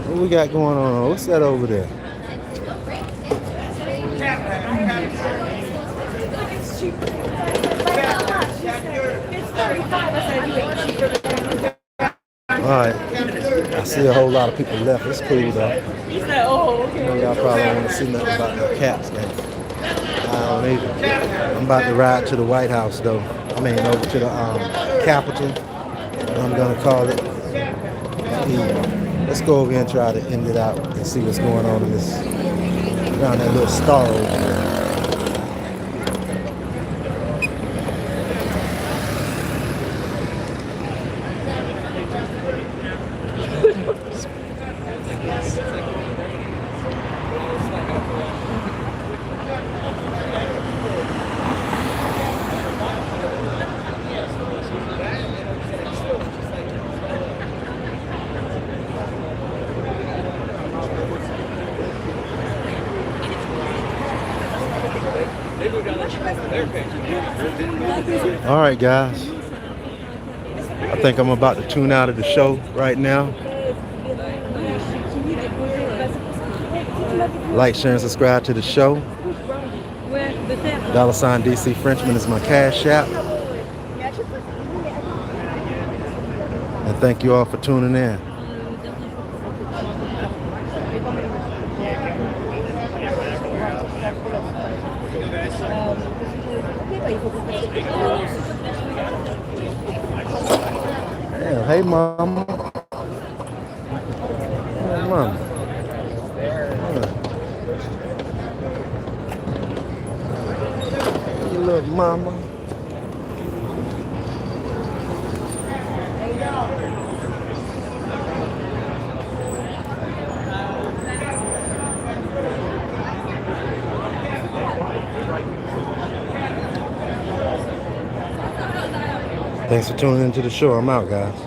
What we got going on? What's that over there? All right. I see a whole lot of people left. It's cool though. He said, oh, I know y'all probably don't want to see nothing about no cats, man. I don't either. I'm about to ride to the White House, though. I mean, over to the Capitol. I'm gonna call it. Let's go over here and try to end it out and see what's going on in this around that little star over there. All right, guys. I think I'm about to tune out of the show right now. Like, share, and subscribe to the show. $ DC Frenchman is my Cash App. And thank you all for tuning in. Damn, hey mama. Hey mama. You little mama. Thanks for tuning into the show. I'm out, guys.